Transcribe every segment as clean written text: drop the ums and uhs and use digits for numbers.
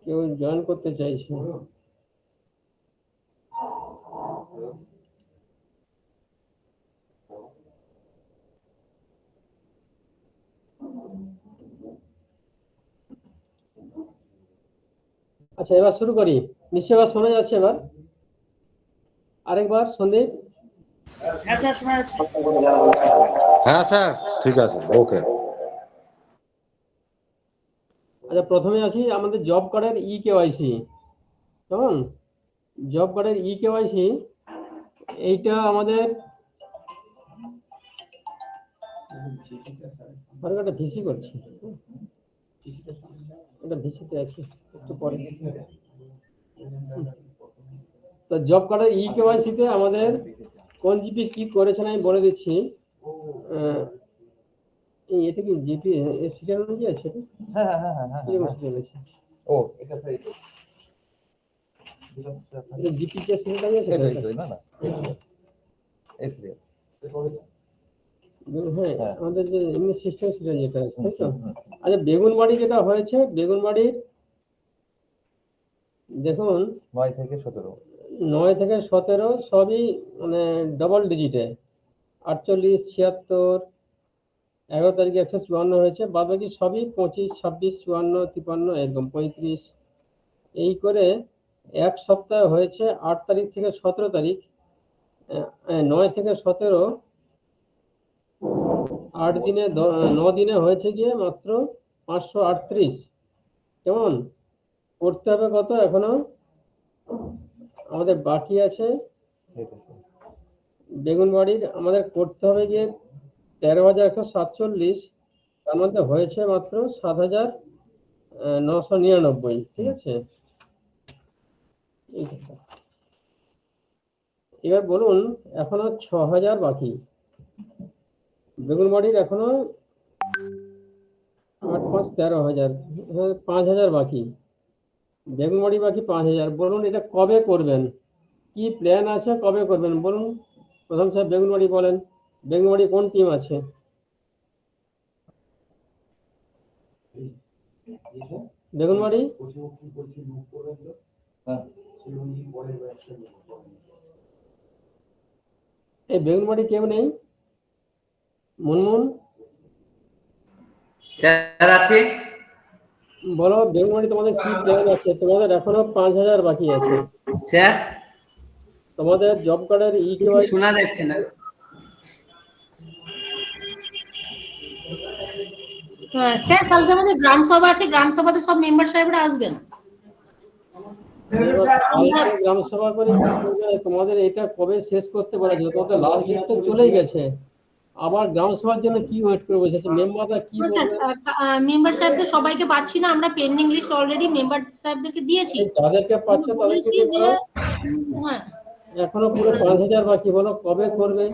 কেউ জয়েন করতে চাইছে? আচ্ছা, এবার শুরু করি। নিশ্চয়ই এবার শোনা যাচ্ছে? এবার আরেকবার সন্দীপ। হ্যাঁ স্যার, শোনা যাচ্ছে। হ্যাঁ স্যার, ঠিক আছে, ওকে। আচ্ছা, প্রথমে আছি আমাদের জব কার্ডের ই-কেওয়াইসি। কেমন? জব কার্ডের ই-কেওয়াইসি এইটা আমাদের একটা ভিসি করছি, এটা ভিসিতে আছে, একটু পরে। তো জব কার্ডের ই-কেওয়াইসিতে আমাদের কোন জিপি কি করেছেন আমি বলে দিচ্ছি। এটা কি জিপি সিরিয়াল অনুযায়ী আছে? হ্যাঁ হ্যাঁ হ্যাঁ হ্যাঁ কিরকম সিরিয়াল আছে? ও এটা স্যার, এটা জিপি তে সিরিয়াল আছে না না এই সিরিয়াল। হ্যাঁ, আমাদের যে এমনি সিস্টেম সিরিয়াল যেটা আছে, তাই তো? আচ্ছা, বেগুনবাড়ি যেটা হয়েছে, বেগুনবাড়ির দেখুন 9 থেকে 17 9 থেকে 17 সবই মানে ডবল ডিজিটে। 48, 76, 11 তারিখে 154 হয়েছে, বাদ বাকি সবই 25, 26, 54, 53, একদম 35 এই করে এক সপ্তাহ হয়েছে। 8 তারিখ থেকে 17 তারিখ, 9 থেকে 17, 8 দিনে 9 দিনে হয়েছে গিয়ে মাত্র 538। কেমন? করতে হবে কত এখনো আমাদের বাকি আছে? বেগুনবাড়ির আমাদের করতে হবে গিয়ে 13,147, তার মধ্যে হয়েছে মাত্র 7,999। ঠিক আছে, এবার বলুন এখনো 6,000 বাকি। বেগুনবাড়ির এখনো 8, 5, 13,000, 5,000 বাকি। বেগুনবাড়ি বাকি 5,000। বলুন এটা কবে করবেন, কি প্ল্যান আছে, কবে করবেন বলুন? প্রথম স্যার বেগুনবাড়ি বলেন, বেগুনবাড়ি কোন টিম আছে? বেগুনবাড়ি এই বেগুনবাড়ি কেউ নেই? মুনমুন স্যার আছে। বলো বেগুনবাড়ি তোমাদের কি প্ল্যান আছে? তোমাদের এখনো 5,000 বাকি আছে স্যার। তোমাদের জব কার্ডের ই-কেওয়াইসি শোনা যাচ্ছে না স্যার। কালকে আমাদের গ্রাম সভা আছে, গ্রাম সভাতে সব মেম্বার সাহেবরা আসবেন। গ্রাম সভা করে তোমাদের এটা কবে শেষ করতে বলা ছিল? তোমাদের লাস্ট ডেট তো চলেই গেছে, আবার গ্রাম সভার জন্য কি ওয়েট করে বসেছে মেম্বাররা? কি মেম্বার সাহেবদের সবাইকে পাচ্ছি না আমরা, পেন্ডিং লিস্ট অলরেডি মেম্বার সাহেবদেরকে দিয়েছি। যাদেরকে পাচ্ছ তাদেরকে হ্যাঁ, এখনো পুরো 5,000 বাকি। বলো কবে করবে?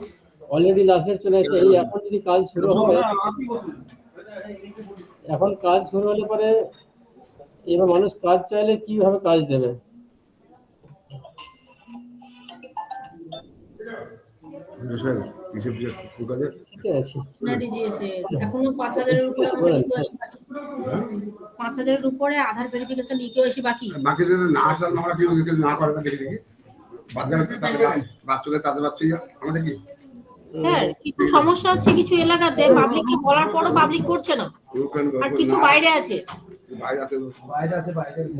অলরেডি লাস্ট ডেট চলে এসেছে। এই এখন যদি কাজ শুরু হবে, এখন কাজ শুরু হলে পরে এবার মানুষ কাজ চাইলে কিভাবে কাজ দেবে? এখনো 5,000-এর উপরে 5,000-এর উপরে আধার ভেরিফিকেশন ই-কেওয়াইসি বাকি। বাকি যদি না আসলে আমরা কি না করে দেখি দেখি বাচ্চাদের তাদের বাচ্চা আমাদের কি স্যার কিছু সমস্যা হচ্ছে কিছু এলাকাতে, পাবলিককে বলার পরও পাবলিক করছে না, আর কিছু বাইরে আছে।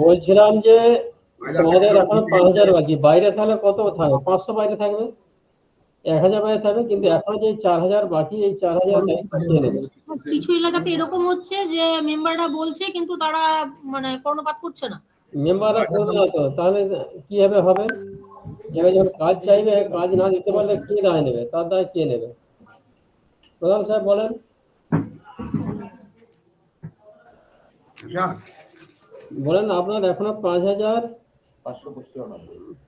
বলছিলাম যে তোমাদের এখন 5,000 বাকি, বাইরে তাহলে কত থাকবে? 500 বাইরে থাকবে, 1,000 বাইরে থাকবে, কিন্তু এখন যে 4,000 বাকি, এই 4,000 কিছু এলাকাতে এরকম হচ্ছে যে মেম্বাররা বলছে কিন্তু তারা মানে কর্ণপাত করছে না। মেম্বাররা করবে না তো তাহলে কিভাবে হবে? এবার যখন কাজ চাইবে, কাজ না দিতে পারলে কে দায় নেবে? তার দায় কে নেবে? প্রধান সাহেব বলেন। বলেন আপনার এখনো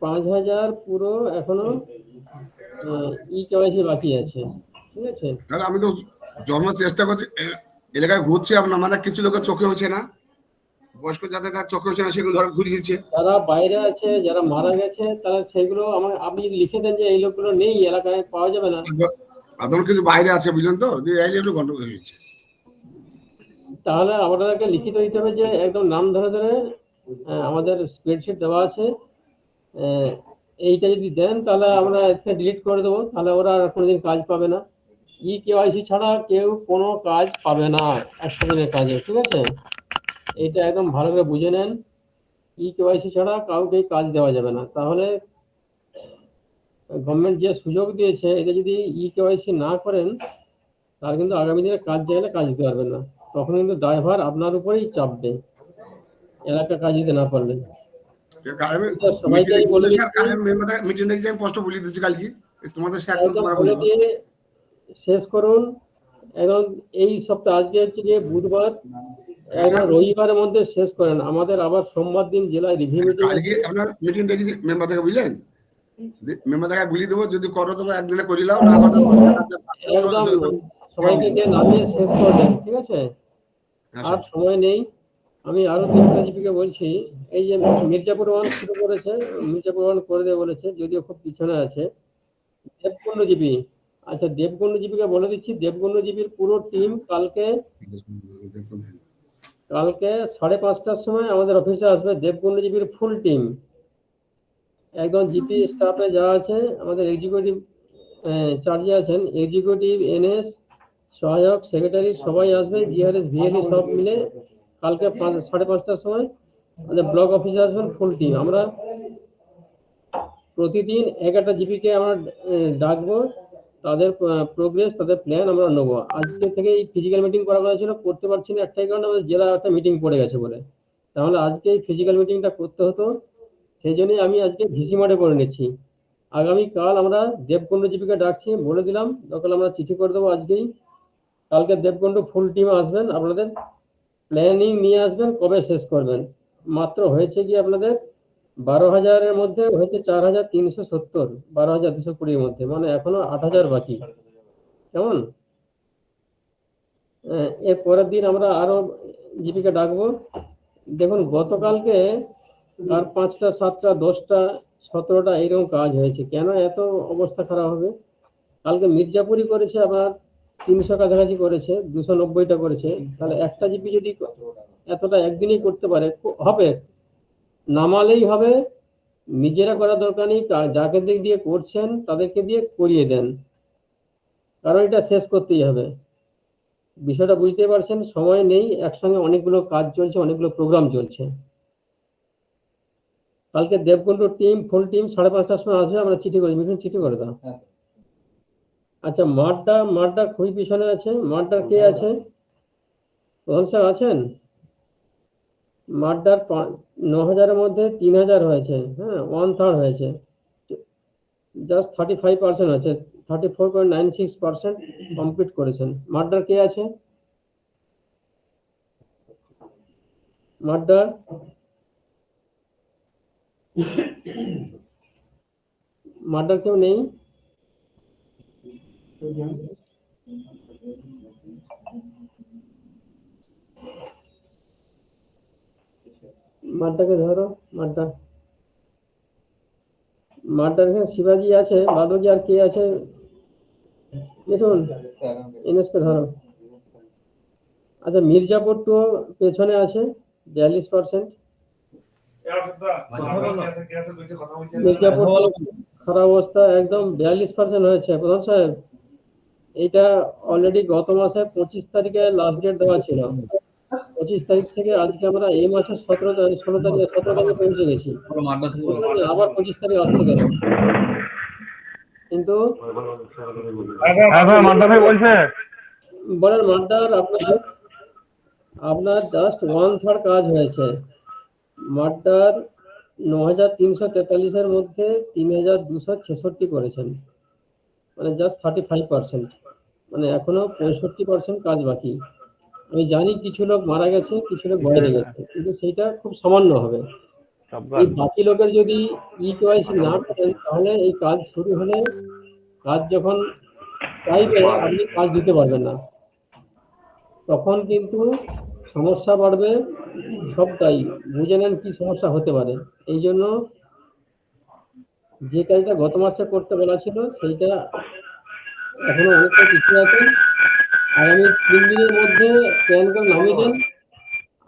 5,000 পুরো এখনো ই-কেওয়াইসি বাকি আছে। ঠিক আছে, আমি তো জন্ম চেষ্টা করছি, এলাকায় ঘুরছি, আপনার মানে কিছু লোকের চোখে হচ্ছে না, বয়স্ক যাদের চোখে হচ্ছে না সেগুলো ধরে ঘুরিয়ে দিচ্ছে। যারা বাইরে আছে, যারা মারা গেছে, তারা সেগুলো আপনি লিখে দেন যে এই লোকগুলো নেই এলাকায়, পাওয়া যাবে না। আপনার কিন্তু বাইরে আছে বুঝলেন তো, একটু গন্ডগোল হয়ে গেছে। তাহলে আমাদেরকে লিখিত দিতে হবে যে একদম নাম ধরে ধরে আমাদের স্প্রেডশিট দেওয়া আছে। আহ, এইটা যদি দেন তাহলে আমরা এখানে ডিলিট করে দেবো, তাহলে ওরা আর কোনোদিন কাজ পাবে না। কেওয়াইসি ছাড়া কেউ কোনো কাজ পাবে না 100 দিনের কাজে, ঠিক আছে? এটা একদম ভালো করে বুঝে নেন। কেওয়াইসি ছাড়া কাউকে কাজ দেওয়া যাবে না। তাহলে গভর্নমেন্ট যে সুযোগ দিয়েছে, এটা যদি কেওয়াইসি না করেন তার কিন্তু আগামী দিনে কাজ চাইলে কাজ দিতে পারবেন না। তখন কিন্তু দায়ভার আপনার উপরেই চাপবে, এলাকা কাজ দিতে না পারলে। সবাইকে আমি বলে মিটিং দেখছি, আমি স্পষ্ট বলে দিচ্ছি কালকে তোমাদের একদম বলে দিয়ে শেষ করুন। এখন এই সপ্তাহ, আজকে হচ্ছে গিয়ে বুধবার, একদম রবিবারের মধ্যে শেষ করেন। আমাদের আবার সোমবার দিন জেলায় রিভিউ মিটিং কালকে আপনার মিটিং দেখি মেম্বার থেকে বুঝলেন, মেম্বার থেকে বলি দেবো, যদি করো তবে একদিনে করিলাম, না করো একদম সবাইকে দিয়ে নামিয়ে শেষ করে দেন, ঠিক আছে? আর সময় নেই। আমি আরো 3টা জিপিকে বলছি, এই যে মির্জাপুর 1 শুরু করেছে, মির্জাপুর 1 করে দেবে বলেছে, যদিও খুব পিছনে আছে। দেবকুণ্ড জিপি, আচ্ছা দেবকুণ্ড জিপিকে বলে দিচ্ছি, দেবকুণ্ড জিপির পুরো টিম কালকে 5:30টার সময় আমাদের অফিসে আসবে। দেবকুণ্ড জিপির ফুল টিম, একদম জিপি স্টাফে যা আছে, আমাদের এক্সিকিউটিভ চার্জে আছেন, এক্সিকিউটিভ, এনএস, সহায়ক, সেক্রেটারি সবাই আসবে, জিআরএস, ভিএলই সব মিলে কালকে 5:30টার সময় আমাদের ব্লক অফিসে আসবেন ফুল টিম। আমরা প্রতিদিন 11টা জিপিকে আমরা ডাকবো, তাদের প্রোগ্রেস, তাদের প্ল্যান আমরা নেবো। আজকে থেকে এই ফিজিক্যাল মিটিং করা হয়েছিল, করতে পারছি না একটাই কারণে, আমাদের জেলা একটা মিটিং পড়ে গেছে বলে। তাহলে আজকে এই ফিজিক্যাল মিটিংটা করতে হতো, সেই জন্যই আমি আজকে ভিসি মোডে করে নিচ্ছি। আগামীকাল আমরা দেবকুণ্ড জিপিকে ডাকছি, বলে দিলাম, দরকার আমরা চিঠি করে দেবো আজকেই। কালকে দেবকুণ্ড ফুল টিম আসবেন, আপনাদের প্ল্যানিং নিয়ে আসবেন, কবে শেষ করবেন। মাত্র হয়েছে কি আপনাদের 12,000-এর মধ্যে হয়েছে 4,370, 12,220-এর মধ্যে, মানে এখনো 8,000 বাকি। কেমন? এর পরের দিন আমরা আরো জিপিকে ডাকবো। দেখুন গতকালকে আর 5টা, 7টা, 10টা, 17টা এইরকম কাজ হয়েছে। কেন এত অবস্থা খারাপ হবে? কালকে মির্জাপুরি করেছে আবার 300 কাছাকাছি করেছে, 290টা করেছে। তাহলে একটা জিপি যদি এতটা একদিনই করতে পারে, হবে, নামালেই হবে। নিজেরা করার দরকার নেই, যাকে দিয়ে করছেন তাদেরকে দিয়ে করিয়ে দেন, কারণ এটা শেষ করতেই হবে। বিষয়টা বুঝতে পারছেন? সময় নেই, একসঙ্গে অনেকগুলো কাজ চলছে, অনেকগুলো প্রোগ্রাম চলছে। কালকে দেবকুণ্ড টিম ফুল টিম 5:30টার সময় আসবে, আমরা চিঠি করে মিঠুন চিঠি করে দাও। আচ্ছা মাঠটা খুবই পিছনে আছে। মাঠটার কে আছে? প্রধান স্যার আছেন? মাঠটার 9,000-এর মধ্যে 3,000 হয়েছে, হ্যাঁ, 1/3 হয়েছে, জাস্ট 35% আছে, 34.96% কমপ্লিট করেছেন। মাঠটার কে আছে? মাঠটার কেউ নেই? মাঠটাকে ধরো। মাঠটার এখানে শিবাজি আছে, বাদজি, আর কে আছে? দেখুন এনএসকে ধরো। আচ্ছা মির্জাপুর তো পেছনে আছে 42%। মির্জাপুর খারাপ অবস্থা, একদম 42% হয়েছে। প্রধান সাহেব, এইটা অলরেডি গত মাসে 25 তারিখে লাস্ট ডেট দেওয়া ছিল। 25 তারিখ থেকে আজকে আমরা এই মাসের 17 তারিখে পৌঁছে গেছি। আবার 25 তারিখ আসতে গেল, কিন্তু বলেন মাঠটার আপনার জাস্ট 1/3 কাজ হয়েছে। মাঠটার 9,343-এর মধ্যে 3,266 করেছেন, মানে জাস্ট 35%, মানে এখনো 65% কাজ বাকি। আমি জানি কিছু লোক মারা গেছে, কিছু লোক বাইরে গেছে, কিন্তু সেইটা খুব সামান্য হবে। এই বাকি লোকের যদি কেওয়াইসি না করেন, তাহলে এই কাজ শুরু হলে, কাজ যখন চাইবে আপনি কাজ দিতে পারবেন না, তখন কিন্তু সমস্যা বাড়বে। সবটাই বুঝে নেন কি সমস্যা হতে পারে। এই জন্য যে কাজটা গত মাসে করতে বলা ছিল, সেইটা এখনো অনেকটা পিছিয়ে আছে। আগামী 3 দিনের মধ্যে প্ল্যান করে নামিয়ে দেন।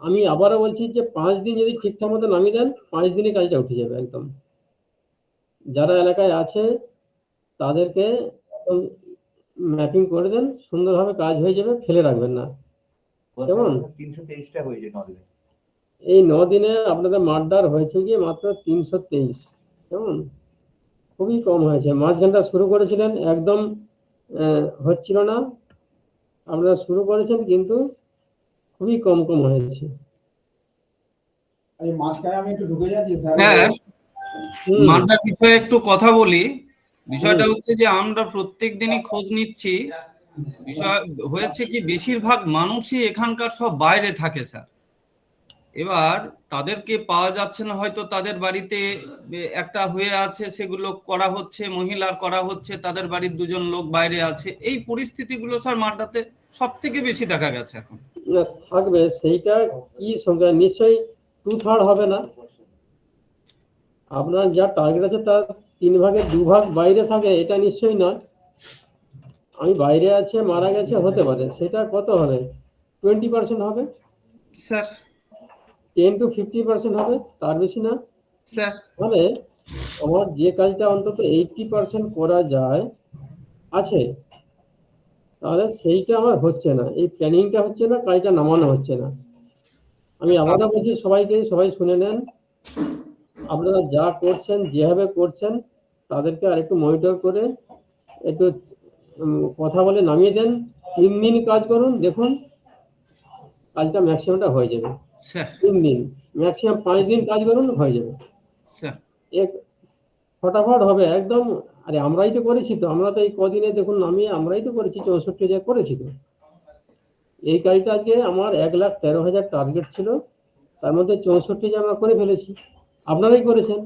আমি আবারও বলছি যে 5 দিন যদি ঠিকঠাক মতো নামিয়ে দেন 5 দিনে কাজটা উঠে যাবে একদম। যারা এলাকায় আছে তাদেরকে ম্যাপিং করে দেন, সুন্দরভাবে কাজ হয়ে যাবে, ফেলে রাখবেন না। কেমন? 323টা হয়েছে 9 দিনে। এই 9 দিনে আপনাদের মার্ডার হয়েছে গিয়ে মাত্র 323। কেমন? খুবই কম হয়েছে। মাঝখানটা শুরু করেছিলেন একদম হচ্ছিল না, আপনারা শুরু করেছেন কিন্তু খুবই কম হয়েছে। এই মাঝখানে আমি একটু ঢুকে যাচ্ছি স্যার। হ্যাঁ, হুম, মালদার বিষয়ে একটু কথা বলি। বিষয়টা হুম। হচ্ছে যে আমরা প্রত্যেক দিনই খোঁজ নিচ্ছি। বিষয় হয়েছে কি বেশিরভাগ মানুষই এখানকার সব বাইরে থাকে স্যার। এবার তাদেরকে পাওয়া যাচ্ছে না, হয়তো তাদের বাড়িতে একটা হয়ে আছে, সেগুলো করা হচ্ছে, মহিলার করা হচ্ছে, তাদের বাড়ির 2জন লোক বাইরে আছে। এই পরিস্থিতিগুলো স্যার মালদাতে সব থেকে বেশি দেখা গেছে এখন। না, থাকবে সেইটা কি সংখ্যা, নিশ্চয়ই 2/3 হবে না। আপনার যা টার্গেট আছে তার 3 ভাগের 2 ভাগ বাইরে থাকে, এটা নিশ্চয়ই নয়। আমি বাইরে আছে, মারা গেছে, হতে পারে। সেটা কত হবে? 20% হবে, স্যার 10 to 50% হবে, তার বেশি না। স্যার তাহলে আমার যে কাজটা অন্তত 80% করা যায় আছে, তাহলে সেইটা আমার হচ্ছে না, এই প্ল্যানিংটা হচ্ছে না, কাজটা নামানো হচ্ছে না। আমি আবারও বলছি সবাইকে, সবাই শুনে নেন, আপনারা যা করছেন, যেভাবে করছেন, তাদেরকে আরেকটু মনিটর করে একটু কথা বলে নামিয়ে দেন। 3 দিন কাজ করুন, দেখুন কাজটা ম্যাক্সিমামটা হয়ে যাবে। স্যার 3 দিন, ম্যাক্সিমাম 5 দিন কাজ করুন, হয়ে যাবে। স্যার এক ফটাফট হবে একদম। আরে আমরাই তো করেছি, তো আমরা তো এই কদিনে দেখুন নামিয়ে আমরাই তো করেছি, 64,000 করেছি তো। এই কাজটা আজকে আমার 1,13,000 টার্গেট ছিল, তার মধ্যে 64,000 আমরা করে ফেলেছি। আপনারাই করেছেন,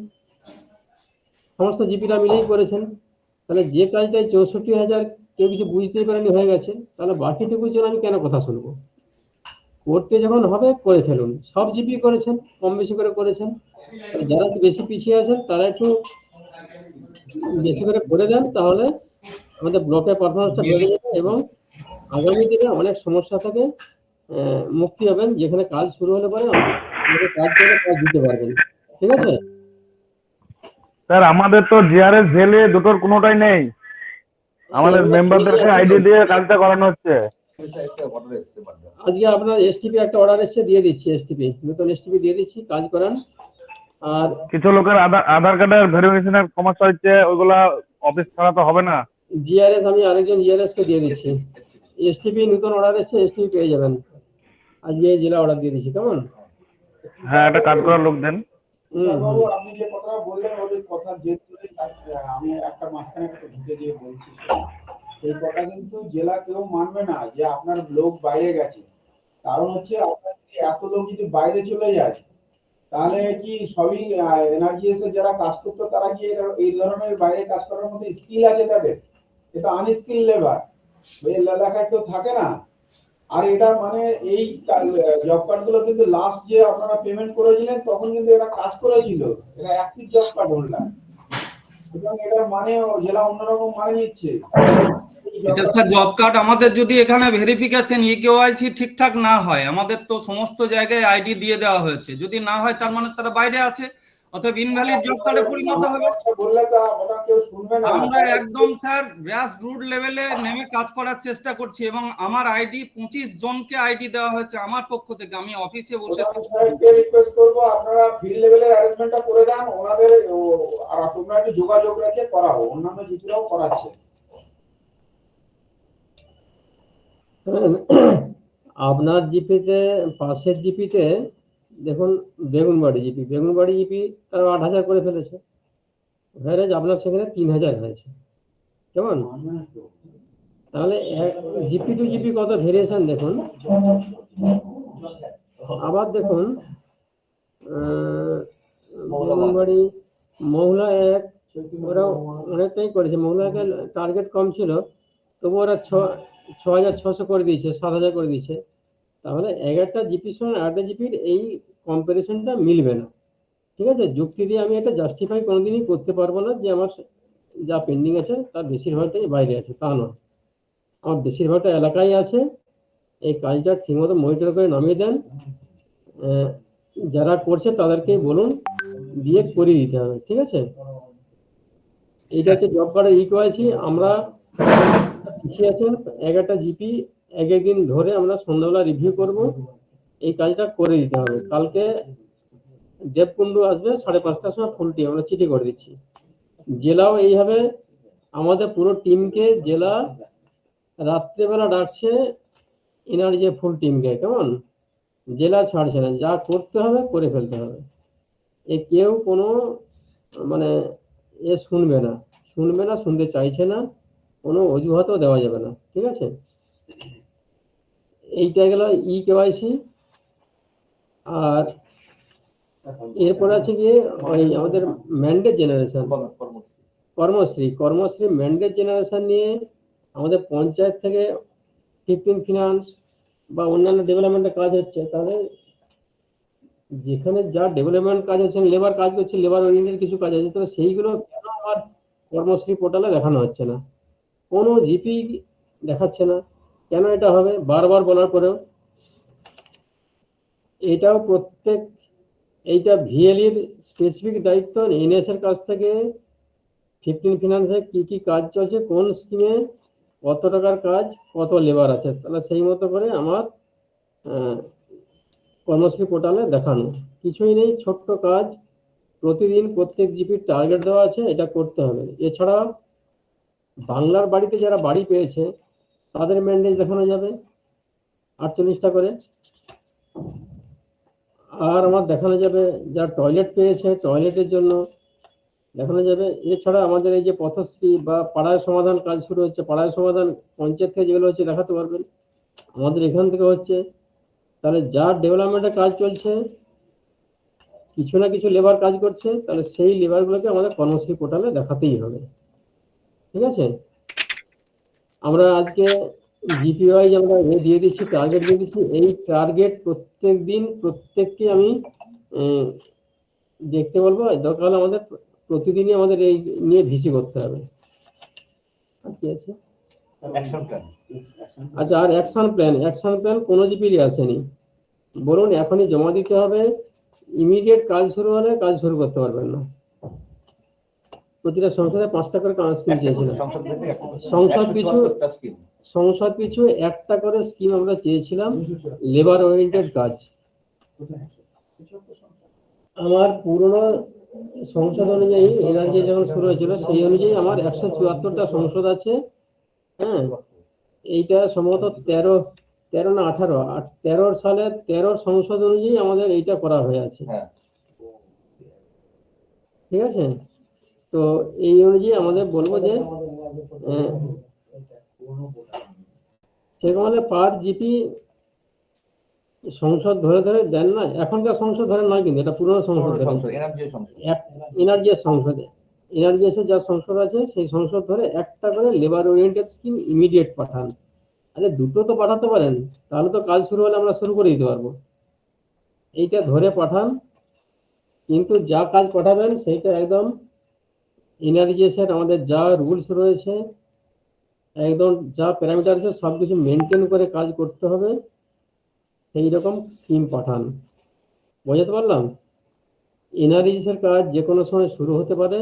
সমস্ত জিপিরা মিলেই করেছেন। তাহলে যে কাজটাই 64,000 কেউ কিছু বুঝতেই পারেনি হয়ে গেছে, তাহলে বাকিটুকুর জন্য আমি কেন কথা শুনবো? করতে যখন হবে করে ফেলুন। সব জিপি করেছেন, কম বেশি করে করেছেন। যারা একটু বেশি পিছিয়ে আছেন তারা একটু বেশি করে দেন, তাহলে আমাদের ব্লকের পারফরমেন্সটা বেড়ে যাবে এবং আগামী দিনে অনেক সমস্যা থেকে মুক্তি হবেন। যেখানে কাজ শুরু হলে পরে আমাদের কাজ করে কাজ দিতে পারবেন। ঠিক আছে? স্যার আমাদের তো জিআরএস জেলে দুটোর কোনোটাই নেই, আমাদের মেম্বারদেরকে আইডি দিয়ে কাজটা করানো হচ্ছে। একটা অর্ডার এসেছে মাধ্যমে। আজকে আপনার এসটিপি একটা অর্ডার এসছে, দিয়ে দিচ্ছি। এসটিপি নতুন এসটিপি দিয়ে দিচ্ছি, কাজ করান। আর কিছু লোকের আধার কার্ডের ভেরিফিকেশনের সমস্যা হচ্ছে, ওইগুলা অফিস ছাড়া তো হবে না। জিআরএস আমি আরেকজন জিআরএস কে দিয়ে দিচ্ছি। এসটিপি নতুন অর্ডার এসছে, এসটিপি পেয়ে যাবেন। আজকে জেলা অর্ডার দিয়ে দিচ্ছি। কেমন? হ্যাঁ, একটা কাজ করার লোক দেন। বাবু আপনি যে কথা বললেন ওই কথা যেহেতু আমি একটা মাঝখানে একটু ঢুকে দিয়ে বলছি, সেই কথা কিন্তু জেলা কেউ মানবে না যে আপনার লোক বাইরে গেছে। কারণ হচ্ছে আপনার যদি এত লোক যদি বাইরে চলে যায়, তাহলে কি সবই এনআরজিএস এর যারা কাজ করতো তারা কি এই ধরনের বাইরে কাজ করার মধ্যে স্কিল আছে তাদের? এটা আনস্কিল লেবার, এই এলাকায় কেউ থাকে না। আর এটা মানে এই জব কার্ড গুলো কিন্তু লাস্ট যে আপনারা পেমেন্ট করেছিলেন তখন কিন্তু এরা কাজ করেছিল, এটা অ্যাক্টিভ জব কার্ড হোল্ডার, এবং এটা মানে জেলা অন্যরকম মানে নিচ্ছে। এটা স্যার জব কার্ড আমাদের যদি এখানে ভেরিফিকেশন ইকেওয়াইসি ঠিকঠাক না হয়, আমাদের তো সমস্ত জায়গায় আইডি দিয়ে দেওয়া হয়েছে, যদি না হয় তার মানে তারা বাইরে আছে, অতএব ইনভ্যালিড জব কার্ডে পরিণত হবে। বললে তো ওটা কেউ শুনবে না। আমরা একদম স্যার গ্রাস রুট লেভেলে নেমে কাজ করার চেষ্টা করছি এবং আমার আইডি 25 জনকে আইডি দেওয়া হয়েছে আমার পক্ষ থেকে। আমি অফিসে বসে সাহেবকে রিকোয়েস্ট করব আপনারা ফিল্ড লেভেলের অ্যারেঞ্জমেন্টটা করে দেন ওনাদের, আর তোমরা একটু যোগাযোগ রেখে করাবো, অন্যান্য জিপিরাও করাচ্ছে। আপনার জিপিতে, পাশের জিপিতে দেখুন বেগুনবাড়ি জিপি তারা 8,000 করে ফেলেছে। ভ্যারেজ আপনার সেখানে 3,000 হয়েছে। কেমন? তাহলে জিপি টু জিপি কত ভেরিয়েশন দেখুন। আবার দেখুন বেগুনবাড়ি মহুলা 1, ওরা অনেকটাই করেছে। মহুলাকে টার্গেট কম ছিল, তবু ওরা 6,600 করে দিয়েছে, 7,000 করে দিয়েছে। তাহলে 11টা জিপির সঙ্গে 8টা জিপির এই কম্পারিশনটা মিলবে না। ঠিক আছে? যুক্তি দিয়ে আমি এটা জাস্টিফাই কোনোদিনই করতে পারবো না যে আমার যা পেন্ডিং আছে তার বেশিরভাগটাই বাইরে আছে, তা নয়। আমার বেশিরভাগটা এলাকায় আছে। এই কাজটা ঠিকমতো মনিটর করে নামিয়ে দেন। যারা করছে তাদেরকে বলুন, দিয়ে করিয়ে দিতে হবে, ঠিক আছে? এটা হচ্ছে জব কার্ডের ইকুয়াইসি। আমরা পিছিয়ে আছেন 11টা জিপি এক একদিন ধরে আমরা সন্ধ্যাবেলা রিভিউ করব, এই কাজটা করে দিতে হবে। কালকে দেবকুণ্ডু আসবে 5:30টার সময়, ফুল টিম আমরা চিঠি করে দিচ্ছি। জেলাও এইভাবে আমাদের পুরো টিমকে জেলা রাত্রেবেলা ডাকছে এনার যে ফুল টিমকে, কেমন? জেলা ছাড়ছে না, যা করতে হবে করে ফেলতে হবে। এ কেউ কোনো মানে শুনবে না, শুনতে চাইছে না, কোনো অজুহাতও দেওয়া যাবে না, ঠিক আছে? এইটা গেল কেওয়াইসি। আর এরপর আছে গিয়ে ওই আমাদের mandate generation, Karmashree mandate generation নিয়ে আমাদের পঞ্চায়েত থেকে 15 ফিনান্স বা অন্যান্য ডেভেলপমেন্টের কাজ হচ্ছে। তাহলে যেখানে যা ডেভেলপমেন্ট কাজ হচ্ছে, লেবার কাজ করছে, লেবার ওরিয়েন্টেড কিছু কাজ আছে, তাহলে সেইগুলো কেন আমার কর্মশ্রী পোর্টালে দেখানো হচ্ছে না? কোনো জিপি দেখাচ্ছে না, কেন এটা হবে? বারবার বলার পরেও এটাও এইটা ভিএলইর স্পেসিফিক দায়িত্ব। এনএস এর কাছ থেকে 15 ফিনান্সে কি কি কাজ চলছে, কোন স্কিমে কত টাকার কাজ, কত লেবার আছে, তাহলে সেই মতো করে আমার কর্মশ্রী পোর্টালে দেখানো। কিছুই নেই, ছোট্ট কাজ, প্রতিদিন প্রত্যেক জিপির টার্গেট দেওয়া আছে, এটা করতে হবে। এছাড়া বাংলার বাড়িতে যারা বাড়ি পেয়েছে তাদের ম্যান্ডেট দেখানো যাবে 48টা করে। আর আমার দেখানো যাবে যারা টয়লেট পেয়েছে, টয়লেটের জন্য দেখানো যাবে। এছাড়া আমাদের এই যে পথশ্রী বা পাড়ায় সমাধান কাজ শুরু হচ্ছে, পাড়ায় সমাধান পঞ্চায়েত থেকে যেগুলো হচ্ছে দেখাতে পারবেন, আমাদের এখান থেকে হচ্ছে। তাহলে যার ডেভেলপমেন্টের কাজ চলছে, কিছু না কিছু লেবার কাজ করছে, তাহলে সেই লেবারগুলোকে আমাদের কর্মশ্রী পোর্টালে দেখাতেই হবে, ঠিক আছে? আমরা আজকে জিপিওয়াইজ আমরা দিয়ে দিচ্ছি, টার্গেট দিয়ে দিচ্ছি। এই টার্গেট প্রত্যেক দিন প্রত্যেককে আমি দেখতে বলবো। দরকার হলে আমাদের প্রতিদিনই আমাদের এই নিয়ে ভিসি করতে হবে। আর কি আছে? আচ্ছা, আর অ্যাকশন প্ল্যান কোনো জিপিরই আসেনি। বলুন, এখনই জমা দিতে হবে। ইমিডিয়েট কাজ শুরু হলে কাজ শুরু করতে পারবেন না। প্রতিটা সংসদে 5টা করে স্কিম চেয়েছিলাম, সংসদ পিছু 1টা করে স্কিম আমরা চেয়েছিলাম, লেবার ওরিয়েন্টেড কাজ। আমার পুরনো সংসদ অনুযায়ী এনার্জি যখন শুরু হয়েছিল, সেই অনুযায়ী আমার 174টা সংসদ আছে। হ্যাঁ, এইটা সম্ভবত 13 না 18 সালে 13 সংসদ অনুযায়ী আমাদের এইটা করা হয়ে আছে, ঠিক আছে? তো এই অনুযায়ী আমাদের বলবো যে সেরকম হলে পার জিপি সংসদ ধরে ধরে দেন না। এখনকার সংসদ ধরে নয়, কিন্তু এটা পুরনো সংসদ, এনার্জিএসের যা সংসদ আছে সেই সংসদ ধরে 1টা করে লেবার ওরিয়েন্টেড স্কিম ইমিডিয়েট পাঠান। আরে দুটো তো পাঠাতে পারেন, তাহলে তো কাজ শুরু হলে আমরা শুরু করে দিতে পারবো। এইটা ধরে পাঠান, কিন্তু যা কাজ পাঠাবেন সেইটা একদম এনার্জিএসের আমাদের যা রুলস রয়েছে, একদম যা প্যারামিটার আছে সবকিছু মেনটেন করে কাজ করতে হবে, সেই রকম স্কিম পাঠান। বোঝাতে পারলাম? এনআরজিএসের কাজ যে কোনো সময় শুরু হতে পারে,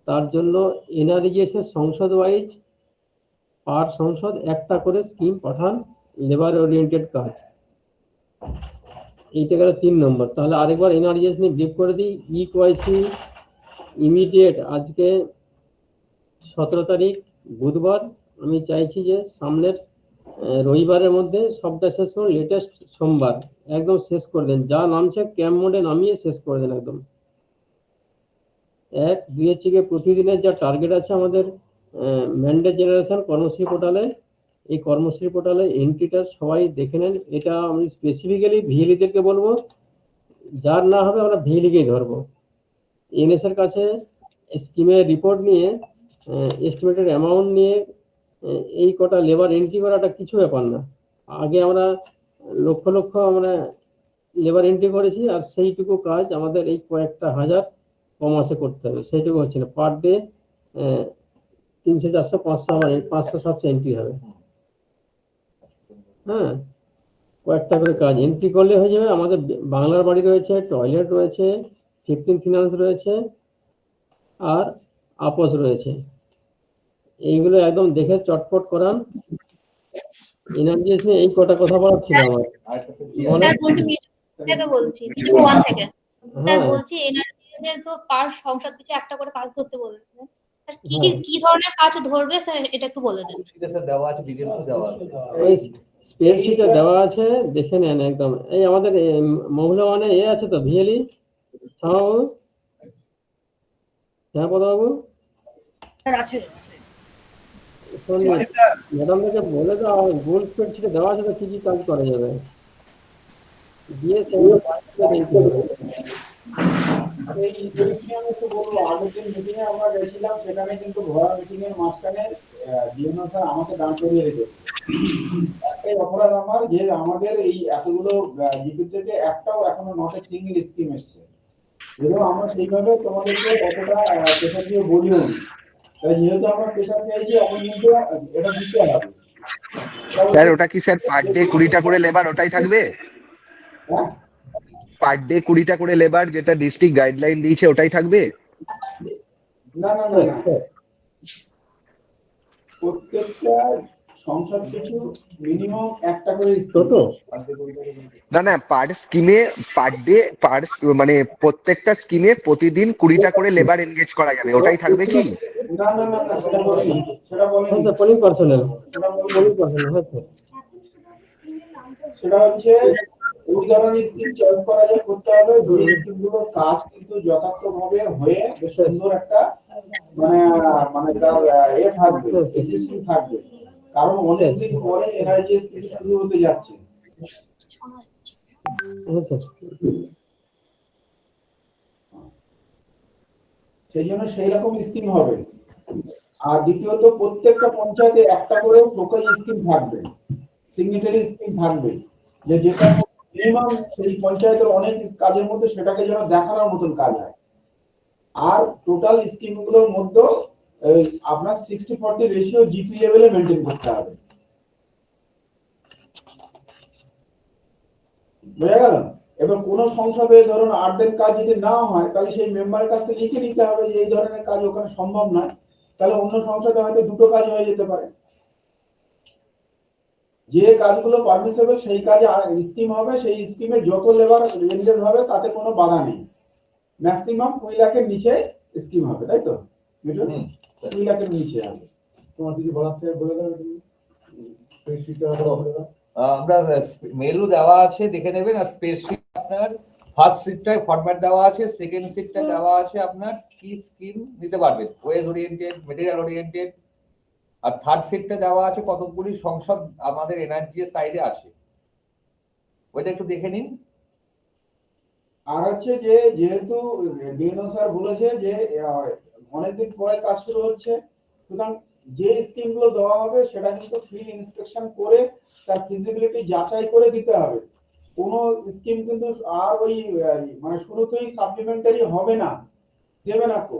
তার জন্য এনআরজিএসের সংসদ ওয়াইজ পার সংসদ 1টা করে স্কিম পাঠান, লেবার ওরিয়েন্টেড কাজ। এইটা গেল 3 নম্বর। তাহলে আরেকবার এনআরজিএস নিয়ে ব্রিফ করে দিই। ইকোয়াইসি ইমিডিয়েট আজকে 17 তারিখ বুধবার, আমি চাইছি যে সামনের রবিবারের মধ্যে সবটা শেষ করুন, লেটেস্ট সোমবার একদম শেষ করে দেন। যা নামছে ক্যাম্প মোডে নামিয়ে শেষ করে দেন একদম। 1-2 থেকে প্রতিদিনের যা টার্গেট আছে আমাদের ম্যান্ডেট জেনারেশন কর্মশ্রী পোর্টালে, এই কর্মশ্রী পোর্টালে এন্ট্রিটা সবাই দেখে নেন। এটা আমি স্পেসিফিক্যালি ভিএলইদেরকে বলবো, যার না হবে আমরা ভিএলইকেই ধরবো। এনএস এর কাছে স্কিমের রিপোর্ট নিয়ে, এস্টিমেটেড অ্যামাউন্ট নিয়ে এই কটা লেবার এন্ট্রি করাটা কিছু ব্যাপার না। আগে আমরা লক্ষ আমরা লেবার এন্ট্রি করেছি, আর সেইটুকু কাজ আমাদের এই কয়েকটা হাজার কমাসে করতে হবে, সেইটুকু হচ্ছে না। পার ডে 300, 400, 500 আমার 500, 700 এন্ট্রি হবে। হ্যাঁ, কয়েকটা করে কাজ এন্ট্রি করলে হয়ে যাবে। আমাদের বাংলার বাড়ি রয়েছে, টয়লেট রয়েছে, 15 ফিনান্স রয়েছে, আর আপোস রয়েছে। এইগুলো একদম দেখে চটপট করান। এনার্জি নিয়ে এই কটা কথা বলার ছিল আমার। বলেন। স্যার বলছি থেকে বলছি ওয়ান থেকে স্যার হ্যাঁ, বলছি এনআরসি তো পার সংসার পিছু একটা করে কাজ ধরতে বলেছে স্যার কি হ্যাঁ। কি ধরনের কাজ ধরবে স্যার এটা একটু বলে দেন। স্যার দেওয়া আছে, ডিটেলস দেওয়া আছে। ওই স্প্রেডশিটে দেওয়া আছে, দেখে নেন একদম। এই আমাদের মহিলা মানে আছে তো, ভিএলই শ্যামাবাবু, শ্যামাপদবাবু, ম্যাডামদেরকে বলে দাও, গুল স্প্রেডশিটে দেওয়া আছে তো কি কি কাজ করা যাবে, দিয়ে সেগুলো দিতে হবে। এই মিটিং আমি একটু বলবো, আগের দিন মিটিং এ আমরা গেছিলাম, সেখানে কিন্তু ভরা মিটিং এর মাঝখানে ডিএনও স্যার আমাকে দাঁড় করিয়ে রেখেছে। একটাই অপরাধ আমার, যে আমাদের এই এতগুলো জিপি থেকে একটাও এখনো নট এ সিঙ্গেল স্কিম এসছে। যেহেতু আমরা সেইভাবে তোমাদেরকে অতটা প্রেশার দিয়ে বলিও নি, তাই যেহেতু আমরা প্রেশার চাইছি এখন কিন্তু এটা দিতে হবে। স্যার ওটা কি স্যার পার ডে 20টা করে লেবার ওটাই থাকবে? হ্যাঁ? পার ডে 20টা করে লেবার যেটা ডিস্ট্রিক্ট গাইডলাইন দিয়েছে ওটাই থাকবে? না না না না, প্রত্যেকটা সংসদ পিছু মিনিমাম একটা করে টোটো না না, পার স্কিমে পার ডে মানে প্রত্যেকটা স্কিমে প্রতিদিন 20টা করে লেবার এনগেজ করা যাবে, ওটাই থাকবে কি? না না না না, সেটা বলিনি, সেটা বলিনি। হ্যাঁ sir, polling personal, polling personal হয়েছে। সেটা হচ্ছে ওই ধরনের স্কিম চয়েস করা যায়, করতে হবে। যে স্কিমগুলোর কাজ কিন্তু যথার্থভাবে হয়ে বেশ সুন্দর একটা মানে মানে তার থাকবে, এক্সিস্টিং থাকবে। কারণ অনেকদিন পরে এনআরজি স্কিম শুরু হতে যাচ্ছে। হ্যাঁ স্যার, সেই জন্য সেই রকম স্কিম হবে। আর দ্বিতীয়ত, প্রত্যেকটা পঞ্চায়েতে একটা করে ফোকাস স্কিম থাকবে, সিগনেটারি স্কিম থাকবে, যে যেটা মিনিমাম সেই পঞ্চায়েতের অনেক কাজের মধ্যে সেটাকে যেন দেখানোর মতন কাজ হয়। আর টোটাল স্কিমগুলোর মধ্যে আপনার 60-40 রেশিও জিপি লেভেলে মেনটেন করতে হবে। বুঝা গেল? এবার কোন সংসদে ধরুন 8 দিন কাজ যদি না হয়, তাহলে সেই মেম্বারের কাছ থেকে লিখে নিতে হবে যে এই ধরনের কাজ ওখানে সম্ভব নয়, তাহলে অন্য সংসদে হয়তো দুটো কাজ হয়ে যেতে পারে। যে কাজগুলো পারমিসেবল সেই কাজে স্কিম হবে, সেই স্কিমে যত লেবার এনগেজ হবে তাতে কোনো বাধা নেই। ম্যাক্সিমাম 20 লাখের নিচে স্কিম হবে, তাই তো? 20 লাখের নিচে হবে। তোমার যদি বলার থেকে বলে দাও, আমরা মেলও দেওয়া আছে, দেখে নেবেন। আর স্প্রেডশিট আপনার ফার্স্ট সিটটায় ফরম্যাট দেওয়া আছে, সেকেন্ড সিটটা দেওয়া আছে আপনার কি স্কিম নিতে পারবেন, ওয়েজ ওরিয়েন্টেড, মেটেরিয়াল ওরিয়েন্টেড। আর থার্ড সিটটা দেওয়া আছে কতগুলি সংসদ আমাদের এনআরজি এর সাইডে আছে, ওইটা একটু দেখে নিন। আর হচ্ছে যে যেহেতু ডিএনও স্যার বলেছে যে অনেকদিন পরে কাজ শুরু হচ্ছে, সুতরাং যে স্কিমগুলো দেওয়া হবে সেটা কিন্তু ফিল্ড ইন্সপেকশন করে তার ফিজিবিলিটি যাচাই করে দিতে হবে। কোনো স্কিম কিন্তু আর ওই মানে শুরুতেই সাপ্লিমেন্টারি হবে না, দেবে না তো।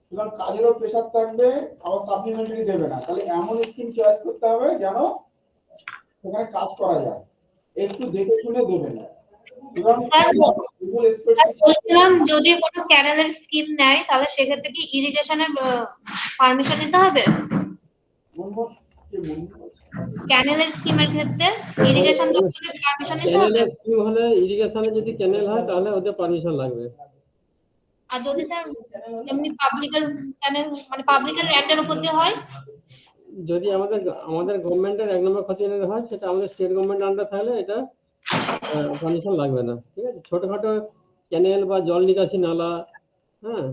সুতরাং কাজেরও প্রেশার থাকবে, আবার সাপ্লিমেন্টারি দেবে না। তাহলে এমন স্কিম চয়েস করতে হবে যেন সেখানে কাজ করা যায়, একটু দেখে শুনে দেবেন। বলছিলাম যদি কোনো ক্যানেলের স্কিম নেয় তাহলে সেক্ষেত্রে কি ইরিগেশনের পারমিশন নিতে হবে? ক্যানেলের স্কিমের ক্ষেত্রে ইরিগেশন দপ্তরের পারমিশন নিতে হবে? ক্যানেলের স্কিম হলে, ইরিগেশনে যদি ক্যানেল হয় তাহলে ওদের পারমিশন লাগবে। আর যদি স্যার এমনি পাবলিকের ক্যানেল মানে পাবলিকের ল্যান্ডের উপর দিয়ে হয়, যদি আমাদের গভর্নমেন্টের 1 নম্বর খতিয়ানের হয়, সেটা আমাদের স্টেট গভর্নমেন্ট আন্ডার থাকলে এটা পারমিশন লাগবে না। ঠিক আছে, ছোটখাটো ক্যানেল বা জল নিকাশি নালা, হ্যাঁ,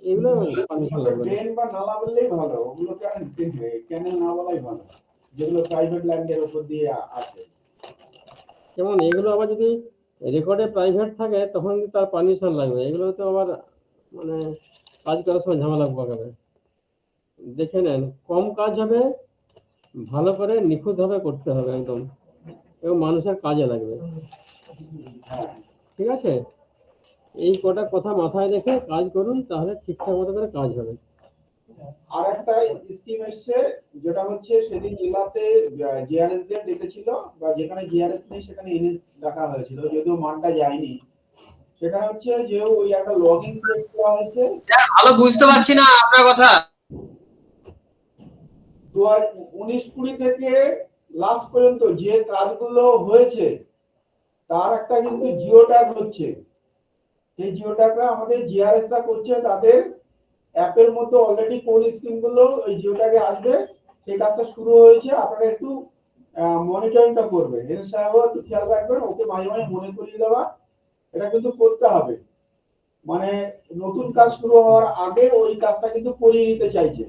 এগুলো পারমিশন লাগবে না। ড্রেন বা নালা বললেই ভালো, ওগুলোকে ক্যানেল না বলাই ভালো, যেগুলো প্রাইভেট ল্যান্ডের উপর দিয়ে আছে। যেমন এগুলো আবার যদি রেকর্ডে প্রাইভেট থাকে তখন কিন্তু তার পারমিশন লাগবে। এগুলো তো আবার মানে কাজ করার সময় ঝামেলা পাকাবে। দেখে নেন, কম কাজ হবে, ভালো করে নিখুঁতভাবে করতে হবে একদম, এবং মানুষের কাজে লাগবে। ঠিক আছে, এই কটা কথা মাথায় রেখে কাজ করুন, তাহলে ঠিকঠাক মতো করে কাজ হবে। আর একটা স্কিম এসছে, যেটা হচ্ছে সেদিন জেলাতে জিআরএস দের ডেকেছিল, বা যেখানে জিআরএস নেই সেখানে এনএস ডাকা হয়েছিল, যদিও মানটা যায়নি। সেখানে হচ্ছে যে ওই একটা লগইন ক্রিয়েট করা হয়েছে। ভালো বুঝতে পারছি না আপনার কথা। 2019-20 থেকে লাস্ট পর্যন্ত যে কাজগুলো হয়েছে তার একটা কিন্তু জিও ট্যাগ হচ্ছে। সেই জিও ট্যাগটা আমাদের জিআরএস রা করছে, তাদের অ্যাপের মধ্যে অলরেডি কোন স্কিম গুলো ওই জিও ট্যাগে আসবে সেই কাজটা শুরু হয়েছে। আপনারা একটু মনিটরিংটা করবেন, এর সাহেবও একটু খেয়াল রাখবেন, ওকে মাঝে মাঝে মনে করিয়ে দেওয়া, এটা কিন্তু করতে হবে। মানে নতুন কাজ শুরু হওয়ার আগে ওই কাজটা কিন্তু করিয়ে নিতে চাইছে।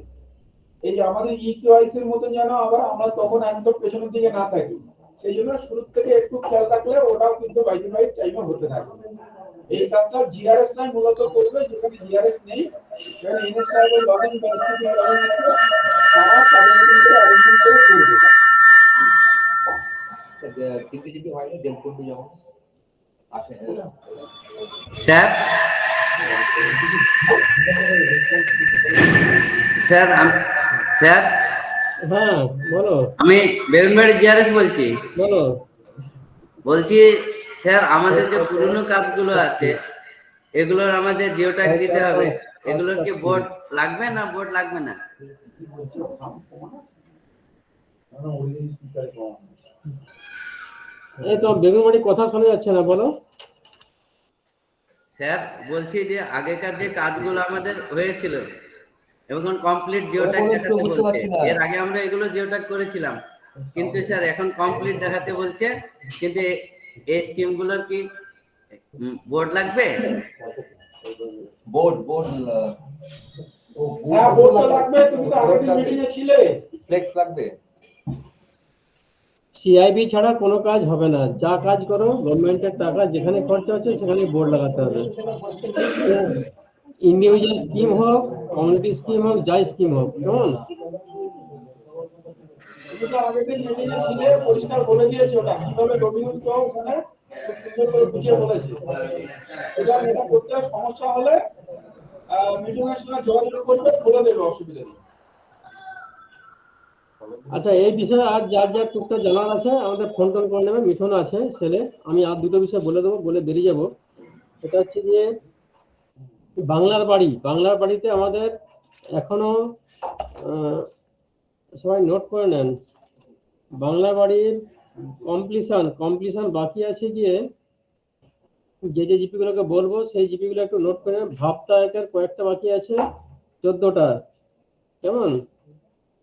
এই যে আমাদের ইকিউআইসির মতো যেন আবার আমরা তখন একদম পেছনের দিকে না থাকি, সেই জন্য শুরু থেকে একটু খেয়াল রাখলে ওটাও কিন্তু বাইরে টাইমে হতে থাকবে। এই কাজটা জিআরএস নাই মূলত করবে, যেখানে জিআরএস নেই সেখানে এনএস সাহেবের লগইন বা এসটিপি লগইন আছে, তারা তাদের মতন করে অ্যারেঞ্জমেন্ট করে করবে। টিপিজিপি হয়নি দেব করতে যাবো আসে স্যার স্যার স্যার হ্যাঁ বলো আমি বেগুনবাড়ি জিআরএস বলছি। বলো। বলছি স্যার, আমাদের যে পুরনো কাজগুলো আছে এগুলোর আমাদের জিও ট্যাগ দিতে হবে, এগুলোর কি বোর্ড লাগবে না বোর্ড লাগবে না? এই তো বেগুনবাড়ি কথা শোনা যাচ্ছে না, বলো। স্যার বলছি যে আগেকার যে কাজগুলো আমাদের হয়েছিল এবং কমপ্লিট জিও ট্যাগ দেখাতে বলছে, এর আগে আমরা এগুলো জিও ট্যাগ করেছিলাম, কিন্তু স্যার এখন কমপ্লিট দেখাতে বলছে, কিন্তু এই স্কিম গুলোর কি বোর্ড লাগবে? বোর্ড হ্যাঁ বোর্ড তো লাগবে, তুমি তো আগের দিন মিটিং এ ছিলে। ফ্লেক্স লাগবে। সিআইবি ছাড়া কোনো কাজ হবে না, যা কাজ করো গভর্নমেন্টের টাকা যেখানে খরচা হচ্ছে সেখানে বোর্ড লাগাতে হবে। ইন্ডিভিজুয়াল স্কিম হোক, কমিউনিটি স্কিম হোক, যাই স্কিম হোক, কেমন? তুমি তো আগের দিন মিটিং এ ছিলে, পরিষ্কার বলে দিয়েছে ওটা কিভাবে রবিউল তো ওখানে খুব সুন্দর করে বুঝিয়ে বলেছে। এটা করতে সমস্যা হলে মিটিং এর সময় যোগাযোগ করবে, বলে দেবে, অসুবিধা নেই। আচ্ছা, এই বিষয়ে আর যার যার টুকটাক জানার আছে আমাদের ফোন টোন করে নেবে, মিঠুন আছে ছেলে, আমি আর দুটো বিষয় বলে দেবো, বলে বেরিয়ে যাবো। এটা হচ্ছে যে বাংলার বাড়িতে আমাদের এখনো সবাই নোট করে নেন, বাংলা বাড়ির কমপ্লিশন বাকি আছে গিয়ে, যে জিপি গুলোকে বলবো সেই জিপি গুলো একটু নোট করে নেন। ভাবতা একের কয়েকটা বাকি আছে, 14টা, কেমন?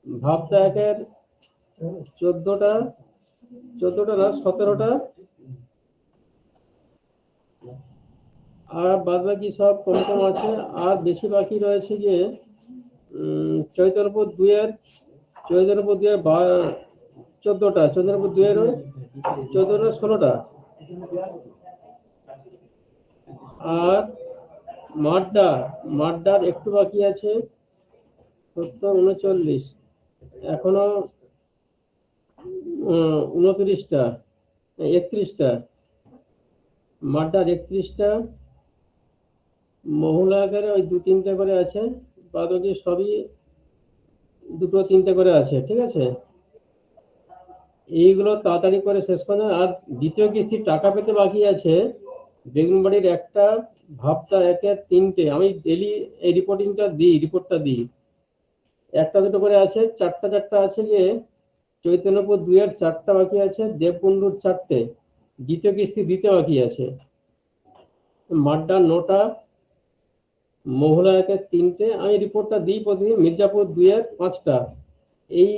ভাবতা একের 14টা না 17টা, আর বাদ বাকি সব কম আছে। আর বেশি বাকি রয়েছে যে চৈতন্যপুর 2-এর 14টা, চৈতন্যপুর 2-এর 16টা, আর মাড্ডার একটু বাকি আছে, 70-39, এখনো 29টা, 31টা, মাড্ডার 31টা, মহুলা আকারে ওই 2-3টে করে আছে, বাদ বাকি সবই 2-3টে করে আছে, ঠিক আছে? এইগুলো তাড়াতাড়ি করে শেষ করে। আর দ্বিতীয় কিস্তির টাকা পেতে বাকি আছে বেগুনবাড়ির 1টা, ভাবতা 1-এর 3টে, আমি ডেলি এই রিপোর্টটা দিই, 1টা-2টো করে আছে, 4টা আছে গিয়ে চৈতন্যপুর 2-এর 4টা বাকি আছে, দেববন্ধুর 4টে, দ্বিতীয় কিস্তি দিতে বাকি আছে, মাড্ডার 9টা, মহুলা 1-এর 3টে, আমি রিপোর্টটা দিই প্রতিদিন, মির্জাপুর 2-এর 5টা, এই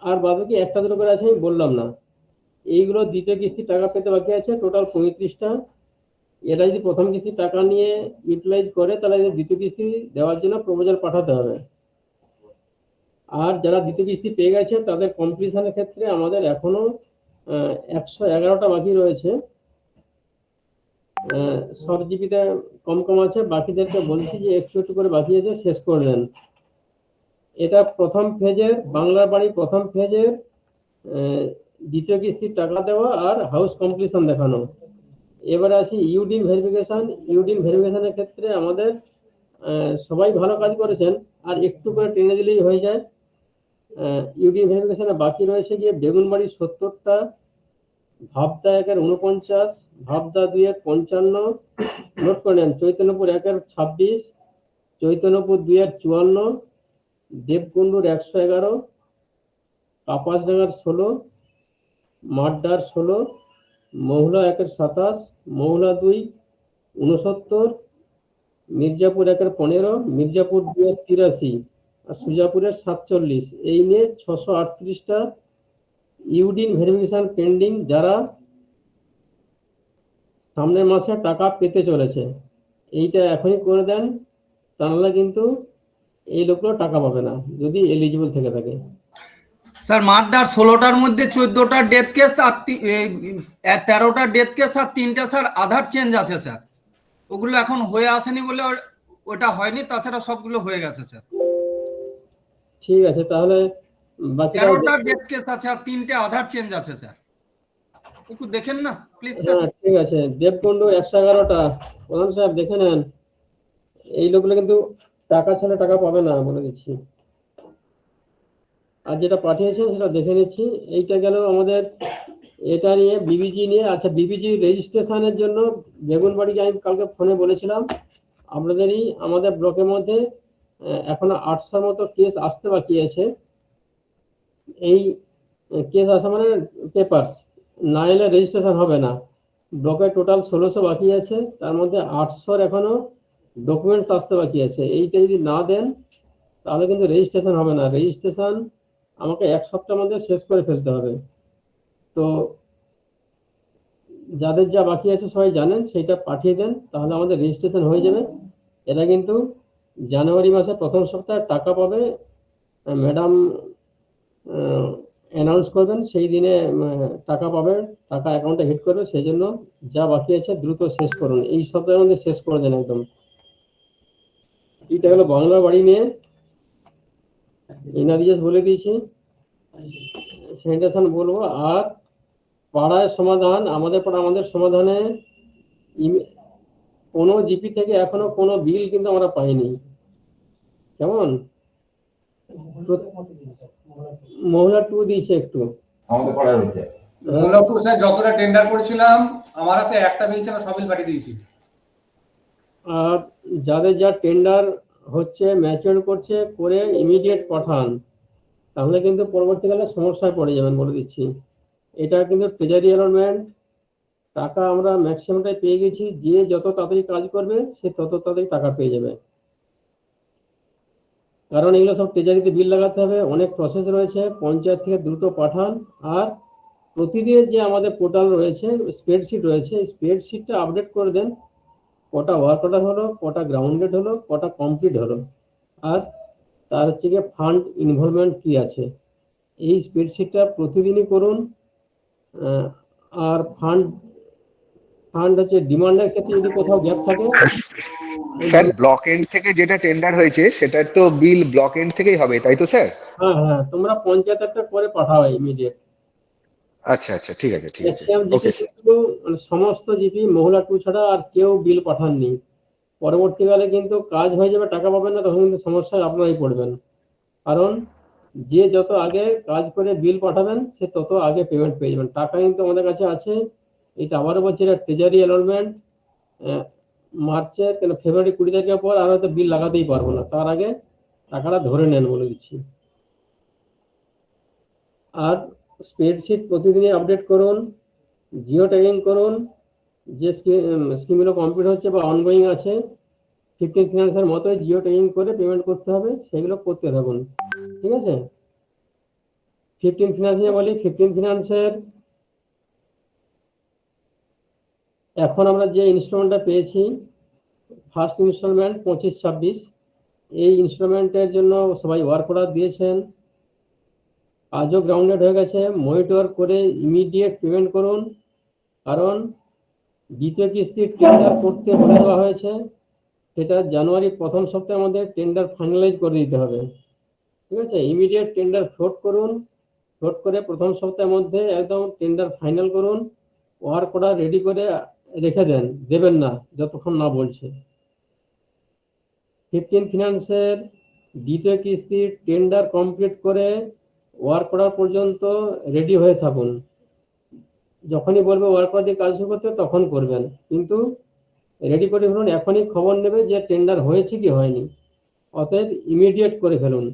আর বাদ বাকি 1টা-2টো করে আছে, আমি বললাম না। এইগুলো দ্বিতীয় কিস্তির টাকা পেতে বাকি আছে, টোটাল 35টা। এরা যদি প্রথম কিস্তির টাকা নিয়ে ইউটিলাইজ করে তাহলে দ্বিতীয় কিস্তি দেওয়ার জন্য প্রপোজাল পাঠাতে হবে। আর যারা দ্বিতীয় কিস্তি পেয়ে গেছে তাদের কমপ্লিশনের ক্ষেত্রে আমাদের এখনো 111টা বাকি রয়েছে, সব জিপিতে কম আছে, বাকিদেরকে বলছি যে একটু করে বাকি আছে, শেষ করে দেন। এটা প্রথম ফেজের, বাংলার বাড়ি প্রথম ফেজের দ্বিতীয় কিস্তির টাকা দেওয়া আর হাউস কমপ্লিশন দেখানো। এবারে আসি ইউডিন ভেরিফিকেশনের ক্ষেত্রে আমাদের সবাই ভালো কাজ করেছেন, আর একটু করে টেনে দিলেই হয়ে যায়। ইউডি ভেরিফিকেশনে বাকি রয়েছে গিয়ে বেগুনবাড়ি 70টা, ভাবদা 1-এর 49, ভাবদা 2-এর 55, নোট করে নেন, চৈতন্যপুর 1-এর 26, চৈতন্যপুর 2-এর 54, দেবকুণ্ডুর 111, কাপাসডাঙ্গার 16, মাড্ডার 16, মহুলা 1-এর 27, মহুলা 2 69, মির্জাপুর 1-এর 15, মির্জাপুর 2-এর 83 আর সুজাপুরের 47। এই নিয়ে 638টা ইউডিন ভেরিফিকেশন পেন্ডিং, যারা সামনের মাসে টাকা পেতে চলেছে। এইটা এখনই করে দেন, তা নাহলে কিন্তু এই লোকগুলো টাকা পাবে না যদি এলিজিবল থেকে থাকে। স্যার মাড্ডার 16টার মধ্যে 14টা ডেথ কেস আর 13টা ডেথ কেস আর 3টা স্যার আধার চেঞ্জ আছে স্যার। ওগুলো এখন হয়ে আসেনি বলে ওটা হয়নি, তাছাড়া সবগুলো হয়ে গেছে স্যার। ঠিক আছে, তাহলে বাকি 13টা ডেথ কেস আছে আর 3টে আধার চেঞ্জ আছে স্যার, একটু দেখেন না প্লিজ স্যার। হ্যাঁ ঠিক আছে, দেবকুণ্ডু 111টা, প্রধান সাহেব দেখে নেন। এই লোকগুলো কিন্তু টাকা ছাড়া টাকা পাবে না বলে দিচ্ছি। আর যেটা পাঠিয়েছেন সেটা দেখে নিচ্ছি। এইটা গেল আমাদের এটা নিয়ে, বিবিজি নিয়ে। আচ্ছা, বিবিজি রেজিস্ট্রেশনের জন্য বেগুনবাড়িকে আমি কালকে ফোনে বলেছিলাম, আমাদের ব্লকের মধ্যে এখনো 800 মতো কেস আসতে বাকি আছে। এই কেস আসা মানে পেপারস না এলে রেজিস্ট্রেশন হবে না। ব্লকে টোটাল 1600 বাকি আছে, তার মধ্যে 800 এখনো ডকুমেন্টস আসতে বাকি আছে। এইটা যদি না দেন তাহলে কিন্তু রেজিস্ট্রেশন হবে না। রেজিস্ট্রেশন আমাকে 1 সপ্তাহের মধ্যে শেষ করে ফেলতে হবে। তো যাদের যা বাকি আছে সবাই জানেন, সেইটা পাঠিয়ে দেন, তাহলে আমাদের রেজিস্ট্রেশন হয়ে যাবে। এরা কিন্তু জানুয়ারি মাসে প্রথম সপ্তাহে টাকা পাবে, ম্যাডাম অ্যানাউন্স করবেন, সেই দিনে টাকা পাবে, টাকা অ্যাকাউন্টে হিট করবে। সেই জন্য যা বাকি আছে দ্রুত শেষ করুন, এই সপ্তাহের মধ্যে শেষ করে দেন একদম। এটা হলো বাংলা বাড়ি নিয়ে এনআরজিএস বলে দিয়েছি, স্যানিটেশন বলবো। আর পাড়ায় সমাধান, আমাদের পাড়া আমাদের সমাধানে কোনো জিপি থেকে এখনো কোনো বিল কিন্তু আমরা পাইনি। কেমন? মহিলা 2 দিয়েছে একটু আমাদের পড়ার হচ্ছে মূলত স্যার যতটা টেন্ডার করেছিলাম আমার হাতে একটা বিল ছিল, সব বিল পাঠিয়ে দিয়েছি। আর যাদের যা টেন্ডার হচ্ছে ম্যাচিওর করছে করে ইমিডিয়েট পাঠান, তাহলে কিন্তু পরবর্তীকালে সমস্যায় পড়ে যাবেন বলে দিচ্ছি। এটা কিন্তু ট্রেজারি অ্যালটমেন্ট, টাকা আমরা ম্যাক্সিমামটাই পেয়ে গেছি। যে যত তাড়াতাড়ি কাজ করবে সে তত তাড়াতাড়ি টাকা পেয়ে যাবে, কারণ এগুলো সব ট্রেজারিতে বিল লাগাতে হবে, অনেক প্রসেস রয়েছে। পঞ্চায়েত থেকে দ্রুত পাঠান। আর প্রতিদিনের যে আমাদের পোর্টাল রয়েছে, স্প্রেডশিট রয়েছে, স্প্রেডশিটটা আপডেট করে দেন, কটা ওয়ার্ক অর্ডার হলো, কটা গ্রাউন্ডেড হলো, কটা কমপ্লিট হলো, আর তার হচ্ছে গিয়ে ফান্ড ইনভলভমেন্ট কি আছে। এই স্প্রেডশিটটা প্রতিদিনই করুন। আর ফান্ড হচ্ছে ডিমান্ডের ক্ষেত্রে যদি কোথাও গ্যাপ থাকে। স্যার ব্লক এন্ড থেকে যেটা টেন্ডার হয়েছে সেটার তো বিল ব্লক এন্ড থেকেই হবে, তাই তো স্যার? হ্যাঁ, তোমরা পঞ্চায়েত একটা করে পাঠাও ইমিডিয়েট। আচ্ছা আচ্ছা, ঠিক আছে ঠিক আছে, ম্যাক্সিমাম ওকে জিপি কিন্তু সমস্ত জিপি মহিলা 2 ছাড়া আর কেউ বিল পাঠাননি। পরবর্তীকালে কিন্তু কাজ হয়ে যাবে, টাকা পাবেন না, তখন কিন্তু সমস্যায় আপনারাই পড়বেন। কারণ যে যত আগে কাজ করে বিল পাঠাবেন সে তত আগে পেমেন্ট পেয়ে যাবেন। টাকা কিন্তু আমাদের কাছে আছে। এটা আবারও বলছি, এটা ট্রেজারি অ্যালটমেন্ট। মার্চের ফেব্রুয়ারি 20 তারিখের পর আর হয়তো বিল লাগাতেই পারবো না, তার আগে টাকাটা ধরে নেন বলে দিচ্ছি। আর স্প্রেডশিট প্রতিদিনই আপডেট করুন, জিও ট্যাগিং করুন। যে স্কিমগুলো কমপ্লিট হচ্ছে বা অনগোয়িং আছে 15 ফিনান্সের মতোই জিও ট্যাগিং করে পেমেন্ট করতে হবে, সেগুলো করতে থাকুন। ঠিক আছে? 15 ফিনান্সে বলি, 15 ফিনান্সের এখন আমরা যে ইনস্টলমেন্টটা পেয়েছি, ফার্স্ট ইনস্টলমেন্ট 25-26, এই ইনস্টলমেন্টের জন্য সবাই ওয়ার্ক অর্ডার দিয়েছেন, আজও গ্রাউন্ডেড হয়ে গেছে। মনিটর করে ইমিডিয়েট পেমেন্ট করুন, কারণ দ্বিতীয় কিস্তির টেন্ডার করতে বলে দেওয়া হয়েছে। সেটা জানুয়ারি প্রথম সপ্তাহের মধ্যে টেন্ডার ফাইনালাইজ করে দিতে হবে। ঠিক আছে? ইমিডিয়েট টেন্ডার ফ্লোট করুন, ফ্লোট করে প্রথম সপ্তাহের মধ্যে একদম টেন্ডার ফাইনাল করুন। ওয়ার্ক অর্ডার রেডি করে রেখে দেন, দেবেন না যতক্ষণ না বলছে। 15 ফিনান্সের দ্বিতীয় কিস্তির টেন্ডার কমপ্লিট করে ওয়ার্ক অর্ডার পর্যন্ত রেডি হয়ে থাকুন। যখনই বলবে ওয়ার্ক অর্ডার দিয়ে কাজ শুরু করতে তখন করবেন, কিন্তু রেডি করে ফেলুন। এখনই খবর নেবে যে টেন্ডার হয়েছে কি হয়নি, অতএব ইমিডিয়েট করে ফেলুন।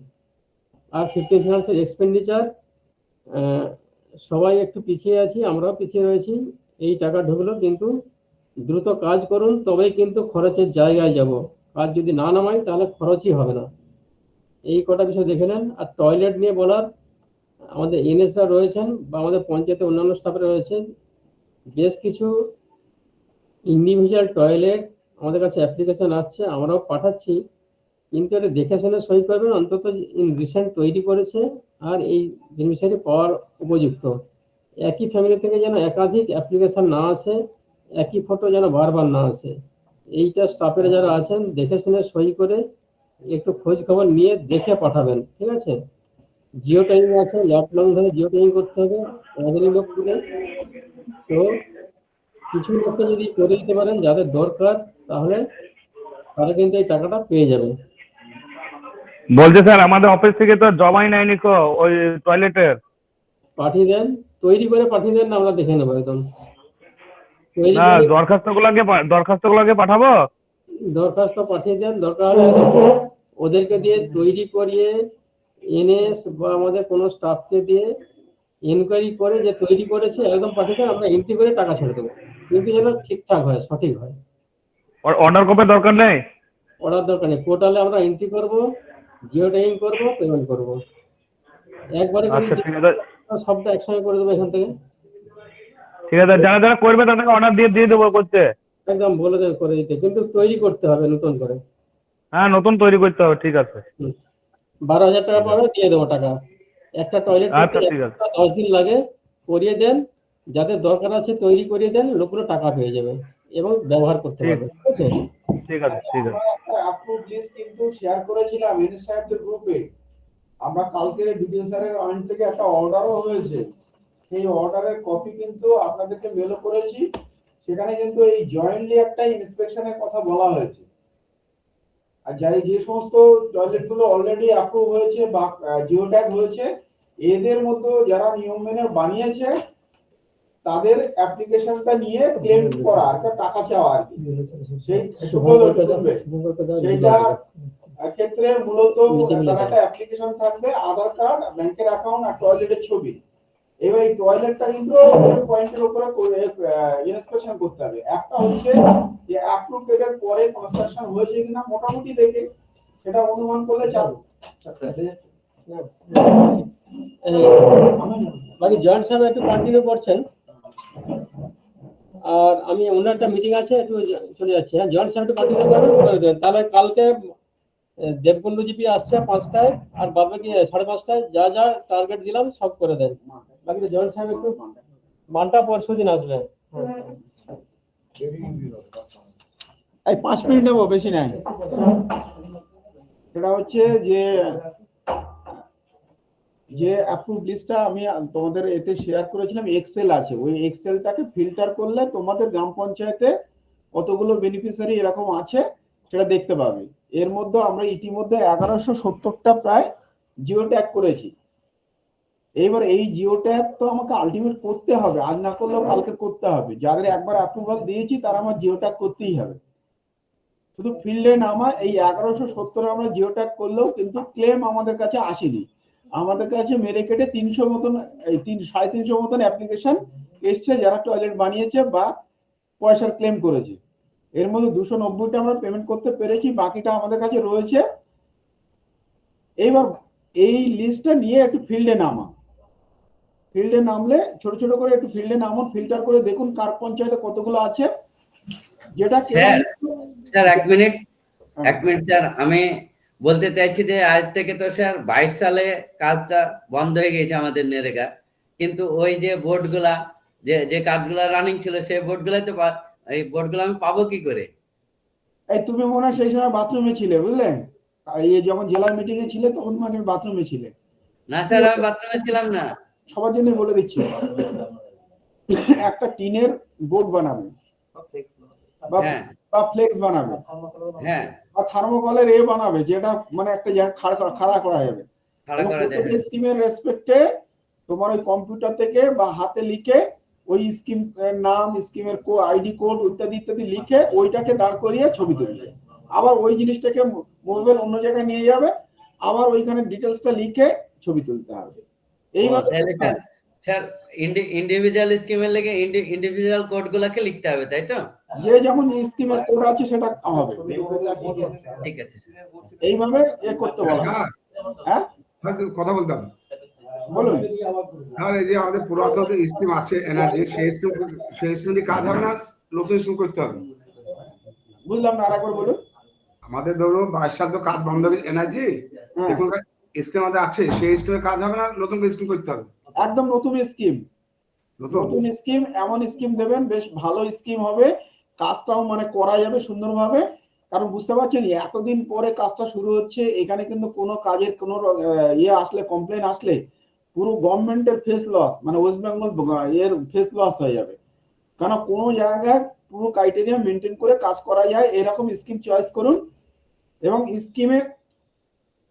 আর 15 ফিনান্সের এক্সপেন্ডিচার সবাই একটু পিছিয়ে আছি, আমরাও পিছিয়ে রয়েছি। এই টাকা ঢুকলো, কিন্তু দ্রুত কাজ করুন, তবেই কিন্তু খরচের জায়গায় যাব। কাজ যদি না নামাই তাহলে খরচই হবে না। এই কটা বিষয় দেখে নেন। আর টয়লেট নিয়ে বলার, আমাদের এনএসরা রয়েছেন বা আমাদের পঞ্চায়েতে অন্যান্য স্টাফরা রয়েছেন, বেশ কিছু ইন্ডিভিজুয়াল টয়লেট আমাদের কাছে অ্যাপ্লিকেশন আসছে, আমরাও পাঠাচ্ছি, কিন্তু এটা দেখে শুনে সই করবেন। অন্তত ইন রিসেন্ট তৈরি করেছে আর এই বেনিফিশিয়ারি পাওয়ার উপযুক্ত। একই ফ্যামিলি থেকে যেন একাধিক অ্যাপ্লিকেশন না আসে, একই ফটো যেন বারবার না আসে। এইটা স্টাফের যারা আছেন দেখে শুনে সই করে একটু খোঁজ খবর নিয়ে দেখে পাঠাবেন, ঠিক আছে? জিও টাইমিং আছে, ল্যাপ লং ধরে জিও টাইমিং করতে হবে আমাদের লোকগুলো। তো কিছু লোককে যদি করে দিতে পারেন যাদের দরকার, তাহলে তারা কিন্তু এই টাকাটা পেয়ে যাবে। বলছে স্যার আমাদের অফিস থেকে তো জমাই নেয়নি কো ওই টয়লেটের। পাঠিয়ে দেন, তৈরি করে পাঠিয়ে দেন, আমরা দেখে নেবো একদম। তৈরি না করে দরখাস্তগুলোকে পাঠাবো। দরখাস্ত পাঠিয়ে দেন, দরকার হলে ওদেরকে দিয়ে তৈরি করিয়ে এনএস বা আমাদের কোনো স্টাফকে দিয়ে এনকোয়ারি করে যে তৈরি করেছে একদম পাঠিয়ে দেন, আমরা এন্ট্রি করে টাকা ছেড়ে দেবো, কিন্তু যেন ঠিকঠাক হয়, সঠিক হয়। অর্ডার কপি দরকার নেই। অর্ডার দরকার নেই, পোর্টালে আমরা এন্ট্রি করবো, জিও ট্যাগিং করবো, পেমেন্ট করবো একবারে করে। আচ্ছা ঠিক আছে, সবটা একসঙ্গে করে দেবো এখান থেকে। ঠিক আছে, যারা যারা করবে তাদেরকে অর্ডার দিয়ে দেবো করতে। একদম বলে দেন করে দিতে, কিন্তু তৈরি করতে হবে নতুন করে। হ্যাঁ নতুন তৈরি করতে হবে, ঠিক আছে। 12,000 টাকা পাবে, দিয়ে দেবো টাকা। একটা টয়লেট আচ্ছা ঠিক আছে। 10 দিন লাগে, করিয়ে দেন, যাদের দরকার আছে তৈরি করিয়ে দেন, লোকগুলো টাকা পেয়ে যাবে এবং ব্যবহার করতে পারবে, ঠিক আছে? ঠিক আছে ঠিক আছে। একটা অ্যাপ্রুভ লিস্ট কিন্তু শেয়ার করেছিলাম এনএস সাহেবদের গ্রুপে। আমরা কালকে বিডিও স্যারের অয়েন্ট থেকে একটা অর্ডারও হয়েছে, সেই অর্ডারের কপি কিন্তু আপনাদেরকে মেলও করেছি। সেখানে কিন্তু এই জয়েন্টলি একটা ইন্সপেকশনের কথা বলা হয়েছে। আর যে সমস্ত টয়লেট গুলো অলরেডি অ্যাপ্রুভ হয়েছে বা জিও ট্যাগ হয়েছে, এদের মধ্যে যারা নিয়ম মেনে বানিয়েছে তাদের অ্যাপ্লিকেশনটা নিয়ে ক্লেম করা আর টাকা চাওয়া আর কি। সেই সেইটা ক্ষেত্রে মূলত তার একটা অ্যাপ্লিকেশন থাকবে, আধার কার্ড, ব্যাংকের অ্যাকাউন্ট আর টয়লেটের ছবি। এবার এই টয়লেটটা কিন্তু পয়েন্টের উপরে ইন্সপেকশন করতে হবে। একটা হচ্ছে যে অ্যাপ্রুভ ডেটের পরে কনস্ট্রাকশন হয়েছে কিনা মোটামুটি দেখে সেটা অনুমান করলে চালু। বাকি জয়েন্ট সাহেব একটু কন্টিনিউ করছেন, আর আমি অন্য একটা মিটিং আছে, একটু চলে যাচ্ছি। হ্যাঁ, জয়েন্ট সাহেব একটু কন্টিনিউ করে দেবেন। তাহলে কালকে দেবকুণ্ড জিপি আসছে 5টায়, আর বাকি 5:30টায় যা যা টার্গেট দিলাম সব করে দেন। বাকি জয়েন্ট সাহেব একটু মানটা পরশু দিন আসবে। এই 5 মিনিট নেবো, বেশি নাই। সেটা হচ্ছে যে অ্যাপ্রুভ লিস্টটা আমি তোমাদের এতে শেয়ার করেছিলাম, এক্সেল আছে, ওই এক্সেলটাকে ফিল্টার করলে তোমাদের গ্রাম পঞ্চায়েতে কতগুলো বেনিফিশিয়ারি এরকম আছে সেটা দেখতে পাবে। এর মধ্যে আমরা ইতিমধ্যে 1170টা প্রায় জিও ট্যাগ করেছি। এইবার এই জিও ট্যাগ তো আমাকে আলটিমেট করতে হবে, আজ না করলেও কালকে করতে হবে। যাদের একবার অ্যাপ্রুভাল দিয়েছি তারা আমার জিও ট্যাগ করতেই হবে। শুধু ফিল্ডে নামা এই 1170 আমরা জিও ট্যাগ করলেও কিন্তু ক্লেম আমাদের কাছে আসেনি। আমাদের কাছে মেরে কেটে 300 মতন, এই 350 মতন অ্যাপ্লিকেশন এসছে যারা টয়লেট বানিয়েছে বা পয়সার ক্লেম করেছে। এর মধ্যে 290টা আমরা পেমেন্ট করতে পেরেছি, বাকিটা আমাদের কাছে রয়েছে। এইবার এই লিস্টটা নিয়ে একটু ফিল্ডে নামা, ফিল্ডে নামলে ছোট ছোট করে একটু ফিল্ডে নামুন, ফিল্টার করে দেখুন কার পঞ্চায়েতে কতগুলো আছে। যেটা স্যার এক মিনিট স্যার, আমি বলতে চাইছি যে আজ থেকে তো স্যার 22 সালে কাজটা বন্ধ হয়ে গেছে আমাদের নেরেগা, কিন্তু ওই যে বোর্ডগুলা যে কাজগুলা রানিং ছিল সেই বোর্ডগুলাই তো, এই বোর্ডগুলো আমি পাবো কি করে? এই তুমি মনে হয় সেই সময় বাথরুমে ছিলে, বুঝলে? এই যখন জেলার মিটিং এ ছিলে তখন মানে বাথরুমে ছিলে। না স্যার, আমি বাথরুমে ছিলাম না। সবার জন্য বলে দিচ্ছি, একটা টিনের বোর্ড বানাবে বা বা ফ্লেক্স বানাবে হ্যাঁ বা থার্মোকলের বানাবে, যেটা মানে একটা জায়গায় খাড়া করা যাবে। খাড়া করা যায়, হ্যাঁ। স্কিমের রেসপেক্টে তোমার ওই কম্পিউটার থেকে বা হাতে লিখে ওই স্কিম নাম, স্কিমের আইডি কোড ইত্যাদি ইত্যাদি লিখে ওইটাকে দাঁড় করিয়ে ছবি তুলবে। আবার ওই জিনিসটাকে মোবাইল অন্য জায়গায় নিয়ে যাবে, আবার ওইখানে ডিটেলসটা লিখে ছবি তুলতে হবে। এইভাবে তাহলে স্যার স্যার ইন্ডিভিজুয়াল স্কিমের লেগে ইন্ডিভিজুয়াল কোড গুলাকে লিখতে হবে, তাই তো? যে যেমন স্কিমের কোড আছে সেটা হবে। ঠিক আছে, এইভাবে করতে বলা। হ্যাঁ কথা বলতাম, বলুন। তাহলে এই যে আমাদের পুরাতন স্কিম আছে এনার্জি, সেই স্কিম দিয়ে কাজ হবে না, নতুন স্কিম করতে হবে? বুঝলাম না, আরেকবার বলুন। আমাদের ধরুন 22 সাল তো কাজ বন্ধ হয়ে এনার্জি, এখনকার স্কিম আমাদের আছে, সেই স্কিমে কাজ হবে না, নতুন স্কিম করতে হবে? একদম নতুন স্কিম, নতুন স্কিম, এমন স্কিম দেবেন বেশ ভালো স্কিম হবে, কাজটাও মানে করা যাবে সুন্দরভাবে। কারণ বুঝতে পারছেন এতদিন পরে কাজটা শুরু হচ্ছে, এখানে কিন্তু কোনো কাজের কোনো আসলে কমপ্লেন আসলে পুরো গভর্নমেন্টের ফেস লস, মানে ওয়েস্ট বেঙ্গল এর ফেস লস হয়ে যাবে। কারণ কোনো জায়গায় পুরো ক্রাইটেরিয়া মেনটেন করে কাজ করা যায় এরকম স্কিম চয়েস করুন। এবং স্কিমে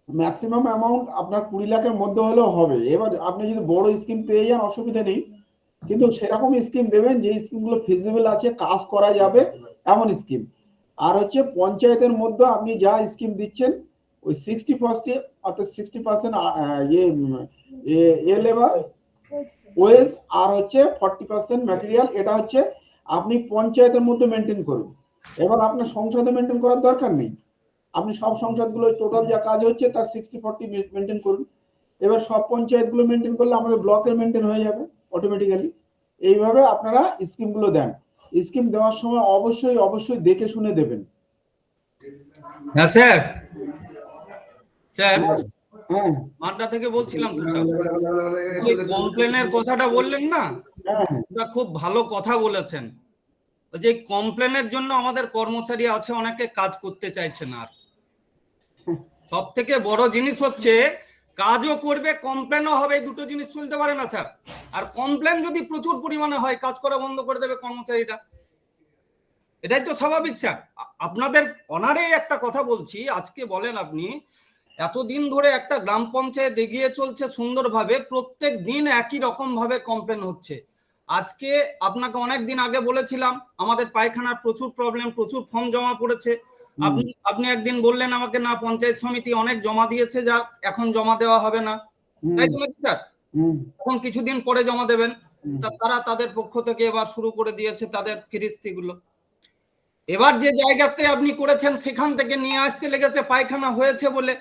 ম্যাক্সিমাম অ্যামাউন্ট আপনার 20 লাখের মধ্যে হলেও হবে। এবার আপনি যদি বড় স্কিম পেয়ে যান অসুবিধা নেই, কিন্তু সেরকম স্কিম দেবেন যে স্কিমগুলো ফিজিবল আছে, কাজ করা যাবে এমন স্কিম। আর হচ্ছে পঞ্চায়েতের মধ্যে আপনি যা স্কিম দিচ্ছেন ওই 60% অর্থাৎ 60% লেবার ওয়েজ আর হচ্ছে 40% ম্যাটেরিয়াল, এটা হচ্ছে আপনি পঞ্চায়েতের মধ্যে মেনটেন করুন। এবার আপনার সংসদে মেনটেন করার দরকার নেই, আপনি সব সংসদগুলো টোটাল যা কাজ হচ্ছে তার 60-40 মেনটেন করুন। এবার সব পঞ্চায়েতগুলো মেনটেন করলে আমাদের ব্লকের মেনটেন হয়ে যাবে অটোমেটিক্যালি। এইভাবে আপনারা স্কিমগুলো দেন। স্কিম দেওয়ার সময় অবশ্যই অবশ্যই দেখে শুনে দেবেন। হ্যাঁ স্যার, স্যার হ্যাঁ মাড্ডা থেকে বলছিলাম তো স্যার, যে কমপ্লেনের কথাটা বললেন না, ওটা খুব ভালো কথা বলেছেন। যে কমপ্লেনের জন্য আমাদের কর্মচারী আছে অনেকে কাজ করতে চাইছে না। আর সব থেকে বড় জিনিস হচ্ছে কাজও করবে, কমপ্লেনও হবে, এই দুটো জিনিস চলতে পারে না স্যার। আর কমপ্লেন যদি প্রচুর পরিমাণে হয়, কাজ করা বন্ধ করে দেবে কর্মচারীটা, এটাই তো স্বাভাবিক স্যার। আপনাদের অনারে একটা কথা বলছি, আজকে বলেন আপনি এতদিন ধরে একটা গ্রাম পঞ্চায়েত এগিয়ে চলছে সুন্দরভাবে, প্রত্যেক দিন একই রকম ভাবে কমপ্লেন হচ্ছে। আজকে আপনাকে অনেক দিন আগে বলেছিলাম আমাদের পায়খানার প্রচুর প্রবলেম, প্রচুর ফর্ম জমা পড়েছে। আপনি একদিন বললেন আমাকে না পঞ্চায়েত সমিতি অনেক জমা দিয়েছে, যা এখন জমা দেওয়া হবে না, তাই তো নাকি স্যার? এখন কিছুদিন পরে জমা দেবেন। তারা তাদের পক্ষ থেকে এবার শুরু করে দিয়েছে তাদের ফিরিস্তিগুলো। এবার যে জায়গাতে আপনি করেছেন সেখান থেকে নিয়ে আসতে লেগেছে পায়খানা হয়েছে বলে।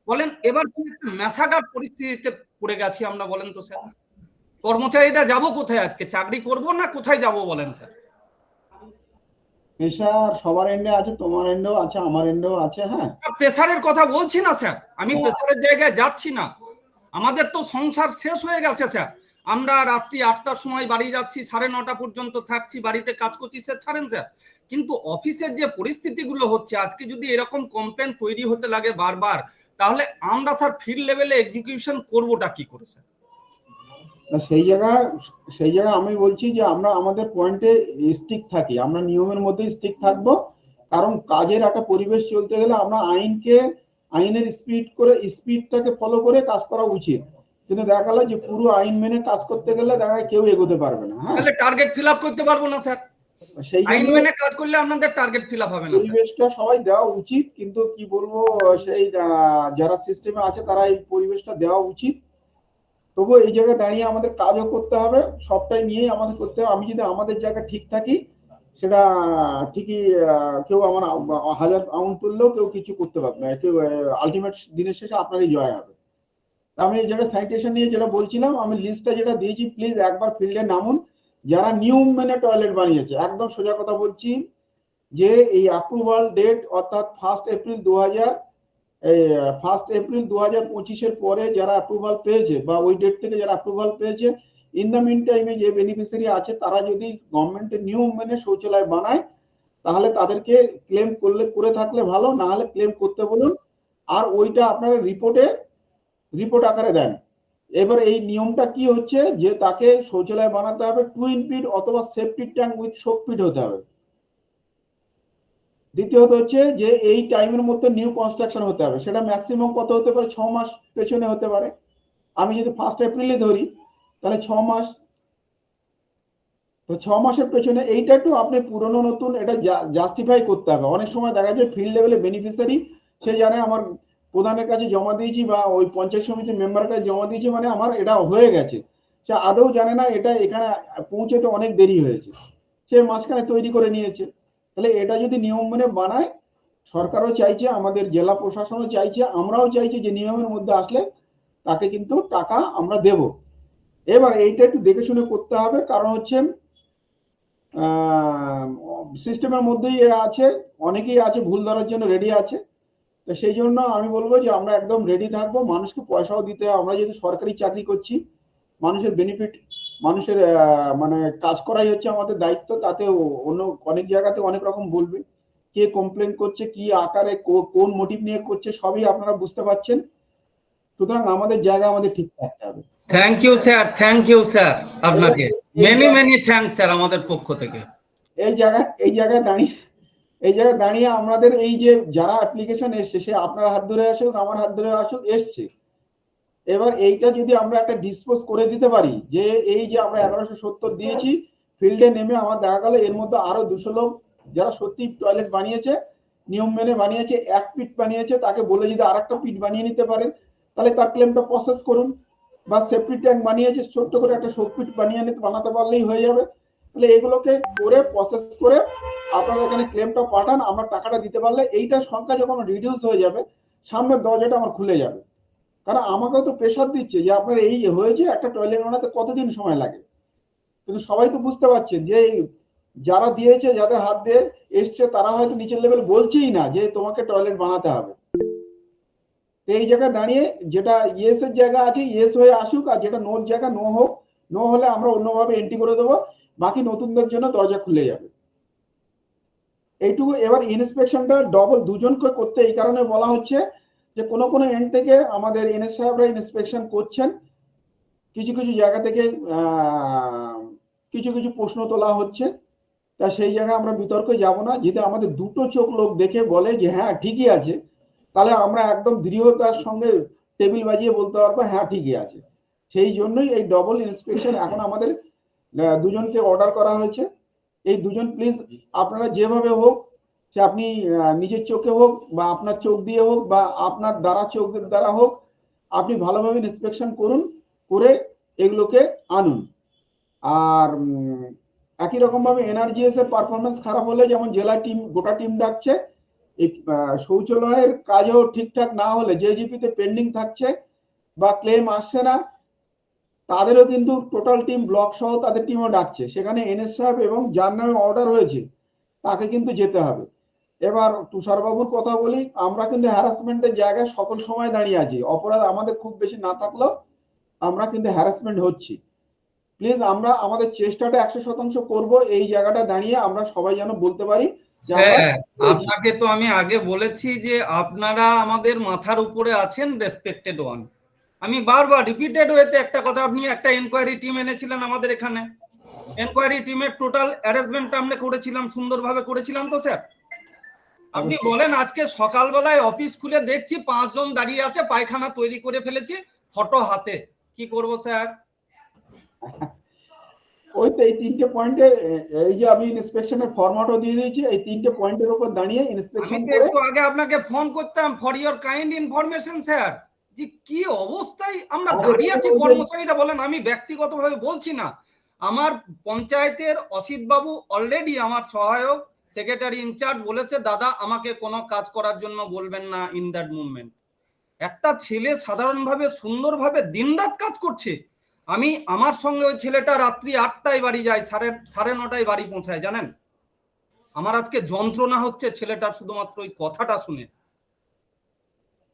বলেন এবার মেসাগার পরিস্থিতিতে পড়ে গেছি আমরা, বলেন তো স্যার। কর্মচারীরা যাব কোথায়? আজকে চাকরি করব না কোথায় যাব বলেন স্যার? প্রেশার সবার এন্ডে আছে, তোমার এন্ডেও আছে, আমার এন্ডেও আছে। হ্যাঁ প্রেসারের কথা বলছি না স্যার, আমি প্রেসারের জায়গায় যাচ্ছি না। আমাদের তো সংসার শেষ হয়ে গেছে স্যার। আমরা রাত্রি 8টার সময় বাড়ি যাচ্ছি, 9:30 পর্যন্ত থাকছি, বাড়িতে কাজ করছি স্যার, ছাড়েন স্যার। কিন্তু অফিসের যে পরিস্থিতিগুলো হচ্ছে, আজকে যদি এরকম কমপ্লেন তৈরি হতে লাগে বারবার, তাহলে আমরা স্যার ফিল্ড লেভেলে এক্সিকিউশন করবোটা কি করে স্যার? সেই জায়গায় আমি বলছি যে আমরা আমাদের পয়েন্টে স্টিক থাকি, আমরা নিয়মের মধ্যে স্টিক থাকবো। কারণ কাজের একটা পরিবেশ চলতে গেলে আমরা আইনের স্পিডটাকে ফলো করে কাজ করা উচিত। কিন্তু দেখা গেল যে পুরো আইন মেনে কাজ করতে গেলে দেখা কেউ এগোতে পারবে না। হ্যাঁ, তাহলে টার্গেট ফিল আপ করতে পারবো না স্যার। সেই আইন মেনে কাজ করলে আপনাদের টার্গেট ফিল আপ হবে না। পরিবেশটা সবাই দেওয়া উচিত, কিন্তু কি বলবো, সেই যারা সিস্টেমে আছে তারা এই পরিবেশটা দেওয়া উচিত। তবুও এই জায়গায় দাঁড়িয়ে আমাদের কাজও করতে হবে, সবটাই নিয়েই আমাদের করতে হবে। আমি যদি আমাদের জায়গা ঠিক থাকি, সেটা ঠিকই কেউ আমার 1000 পাউন্ড তুললেও কেউ কিছু করতে পারবে না, কেউ আলটিমেট দিনের শেষে আপনারই জয় হবে। আমি এই জায়গায় স্যানিটেশন নিয়ে যেটা বলছিলাম, আমি লিস্টটা যেটা দিয়েছি, প্লিজ একবার ফিল্ডে নামুন যারা নিয়ম মেনে টয়লেট বানিয়েছে। একদম সোজা কথা বলছি যে এই অ্যাপ্রুভাল ডেট অর্থাৎ 1 এপ্রিল 2025 পরে যারা অ্যাপ্রুভাল পেয়েছে বা ওই ডেট থেকে যারা অ্যাপ্রুভাল পেয়েছে, ইন দ্য মিন টাইমে যে বেনিফিশিয়ারি আছে তারা যদি গভর্নমেন্টের নিয়ম মেনে শৌচালয় বানায়, তাহলে তাদেরকে ক্লেম করে থাকলে ভালো, না হলে ক্লেম করতে বলুন। আর ওইটা আপনারা রিপোর্ট আকারে দেন। এবার এই নিয়মটা কি হচ্ছে যে তাকে শৌচালয় বানাতে হবে 2 ফিট অথবা সেফটি ট্যাঙ্ক উইথ শোক পিট হতে হবে। দ্বিতীয়ত হচ্ছে যে এই টাইমের মধ্যে নিউ কনস্ট্রাকশন হতে হবে, সেটা ম্যাক্সিমাম কত হতে পারে, 6 মাস পেছনে হতে পারে। আমি যদি 1 এপ্রিলে ধরি তাহলে 6 মাস, তো 6 মাসের পেছনে এইটা একটু আপনি পুরনো নতুন এটা জাস্টিফাই করতে হবে। অনেক সময় দেখা যায় ফিল্ড লেভেলে বেনিফিশিয়ারি সে জানে আমার প্রধানের কাছে জমা দিয়েছি বা ওই পঞ্চায়েত সমিতির মেম্বারের কাছে জমা দিয়েছি মানে আমার এটা হয়ে গেছে, সে আদৌ জানে না এটা এখানে পৌঁছতে অনেক দেরি হয়েছে, সে মাঝখানে তৈরি করে নিয়েছে। তাহলে এটা যদি নিয়ম মেনে বানায়, সরকারও চাইছে, আমাদের জেলা প্রশাসনও চাইছে, আমরাও চাইছি যে নিয়মের মধ্যে আসলে তাকে কিন্তু টাকা আমরা দেব। এবার এইটা একটু দেখে শুনে করতে হবে, কারণ হচ্ছে সিস্টেমের মধ্যেই আছে, অনেকেই আছে ভুল ধরার জন্য রেডি আছে। তো সেই জন্য আমি বলবো যে আমরা একদম রেডি থাকবো, মানুষকে পয়সাও দিতে হবে। আমরা যেহেতু সরকারি চাকরি করছি, মানুষের বেনিফিট, মানুষের মানে কাজ করাই হচ্ছে আমাদের দায়িত্ব। তাতে অন্য অনেক জায়গাতে অনেক রকম বলবে, কে কমপ্লেন করছে, কি আকারে, কোন মোটিভ নিয়ে করছে, সবই আপনারা বুঝতে পারছেন। সুতরাং আমাদের জায়গা আমাদের ঠিক থাকতে হবে। থ্যাংক ইউ স্যার, আপনাকে মেনি থ্যাঙ্কস স্যার আমাদের পক্ষ থেকে। এই জায়গায় দাঁড়িয়ে আমাদের এই যে যারা অ্যাপ্লিকেশন এসছে, সে আপনার হাত ধরে আসুক, আমার হাত ধরে আসুক, এসছে। এবার এইটা যদি আমরা একটা ডিসপোজ করে দিতে পারি যে এই যে আমরা 1170 দিয়েছি, ফিল্ডে নেমে আমার দেখা গেল এর মধ্যে আরো 200 লোক যারা সত্যি টয়লেট বানিয়েছে, নিয়ম মেনে বানিয়েছে, 1 পিট বানিয়েছে, তাকে বলে যদি আরেকটা পিট বানিয়ে নিতে পারেন তাহলে তার ক্লেমটা প্রসেস করুন। বা সেফটি ট্যাঙ্ক বানিয়েছে, ছোট্ট করে একটা শোক পিট বানাতে পারলেই হয়ে যাবে। তাহলে এগুলোকে করে প্রসেস করে আপনারা এখানে ক্লেমটা পাঠান, আমরা টাকাটা দিতে পারলে এইটা সংখ্যা যখন রিডিউস হয়ে যাবে, সামনের দরজাটা আমার খুলে যাবে। কারণ আমাকেও তো প্রেশার দিচ্ছে যে আপনার এই হয়েছে, একটা টয়লেট বানাতে কতদিন সময় লাগে। কিন্তু সবাই তো বুঝতে পারছেন যে যারা দিয়েছে, যাদের হাত দিয়ে এসছে, তারা হয়তো নিচের লেভেল বলছেই না যে তোমাকে টয়লেট বানাতে হবে। এই জায়গায় দাঁড়িয়ে যেটা ইয়েস এর জায়গা আছে ইয়েস হয়ে আসুক, আর যেটা নোর জায়গা নো হোক, নো হলে আমরা অন্যভাবে এন্ট্রি করে দেবো, বাকি নতুনদের জন্য দরজা খুলে যাবে। এইটুকু। এবার ইন্সপেকশনটা ডবল দুজনকে করতে এই কারণে বলা হচ্ছে যে কোনো কোনো এন্ড থেকে আমাদের এনএস সাহেবরা ইন্সপেকশন করছেন, কিছু কিছু জায়গা থেকে কিছু কিছু প্রশ্ন তোলা হচ্ছে। তা সেই জায়গায় আমরা বিতর্কে যাব না। যদি আমাদের দুটো চোখ লোক দেখে বলে যে হ্যাঁ ঠিকই আছে, তাহলে আমরা একদম দৃঢ়তার সঙ্গে টেবিল বাজিয়ে বলতে পারবো হ্যাঁ ঠিকই আছে। সেই জন্যই এই ডবল ইন্সপেকশন এখন আমাদের দুজনকে অর্ডার করা হয়েছে। এই দুজন প্লিজ আপনারা যেভাবে হোক, সে আপনি নিজের চোখে হোক বা আপনার চোখ দিয়ে হোক বা আপনার দ্বারা চোখের দ্বারা হোক, আপনি ভালোভাবে ইন্সপেকশন করুন, করে এগুলোকে আনুন। আর একই রকম ভাবে এনআরজিএস এর পারফরমেন্স খারাপ হলে, যেমন জেলা টিম গোটা টিম ডাকছে, এই শৌচালয়ের কাজও ঠিকঠাক না হলে, জেজিপিতে পেন্ডিং থাকছে বা ক্লেম আসছে না, তাদেরও কিন্তু টোটাল টিম ব্লক সহ তাদের টিমও ডাকছে। সেখানে এনএস সাহেব এবং যার নামে অর্ডার হয়েছে তাকে কিন্তু যেতে হবে। এবার তুষারবাবুর কথা বলি, আমরা কিন্তু হ্যারাসমেন্টের জায়গায় সকল সময় দাঁড়িয়ে আছি। অপরাধ আমাদের খুব বেশি না থাকলেও আমরা কিন্তু হ্যারাসমেন্ট হচ্ছি। প্লিজ আমরা আমাদের চেষ্টাটা 100% করব, এই জায়গাটা দাঁড়িয়ে আমরা সবাই যেন বলতে পারি। আপনাকে তো আমি আগে বলেছি যে আপনারা আমাদের মাথার উপরে আছেন, রেসপেক্টেড ওয়ান। আমি বারবার রিপিটেড ওয়েতে একটা কথা, আপনি একটা এনকোয়ারি টিম এনেছিলেন আমাদের এখানে, এনকোয়ারি টিমের টোটাল অ্যারেঞ্জমেন্ট আমরা করেছিলাম, সুন্দরভাবে করেছিলাম তো স্যার? আপনি বলেন আজকে সকালবেলায় অফিস খুলে দেখছি 5 জন দাঁড়িয়ে আছে, পায়খানা তৈরি করে ফেলেছি ফটো হাতে, কি করব স্যার? ওই তো এই 3টে পয়েন্টে, এই যে আমি ইন্সপেকশনের ফরম্যাটও দিয়ে দিয়েছি, এই 3টে পয়েন্টের উপর দাঁড়িয়ে ইন্সপেকশন করে। একটু আগে আপনাকে ফোন করতাম for your kind information sir, যে কি অবস্থায় আমরা দাঁড়িয়ে আছি কর্মচারীরা বলেন। আমি ব্যক্তিগতভাবে বলছি না, আমার পঞ্চায়েতের অসিত বাবু অলরেডি আমার সহায়ক সেক্রেটারি ইনচার্জ বলেছে, দাদা আমাকে কোনো কাজ করার জন্য বলবেন না ইন দ্যাট মুভমেন্ট। একটা ছেলে সাধারণভাবে সুন্দরভাবে দিনরাত কাজ করছে, আমি আমার সঙ্গে ওই ছেলেটা রাত্রি 8টায় বাড়ি যায়, সাড়ে 9টায় বাড়ি পৌঁছায়। জানেন আমার আজকে যন্ত্রণা হচ্ছে ছেলেটার শুধুমাত্র ওই কথাটা শুনে।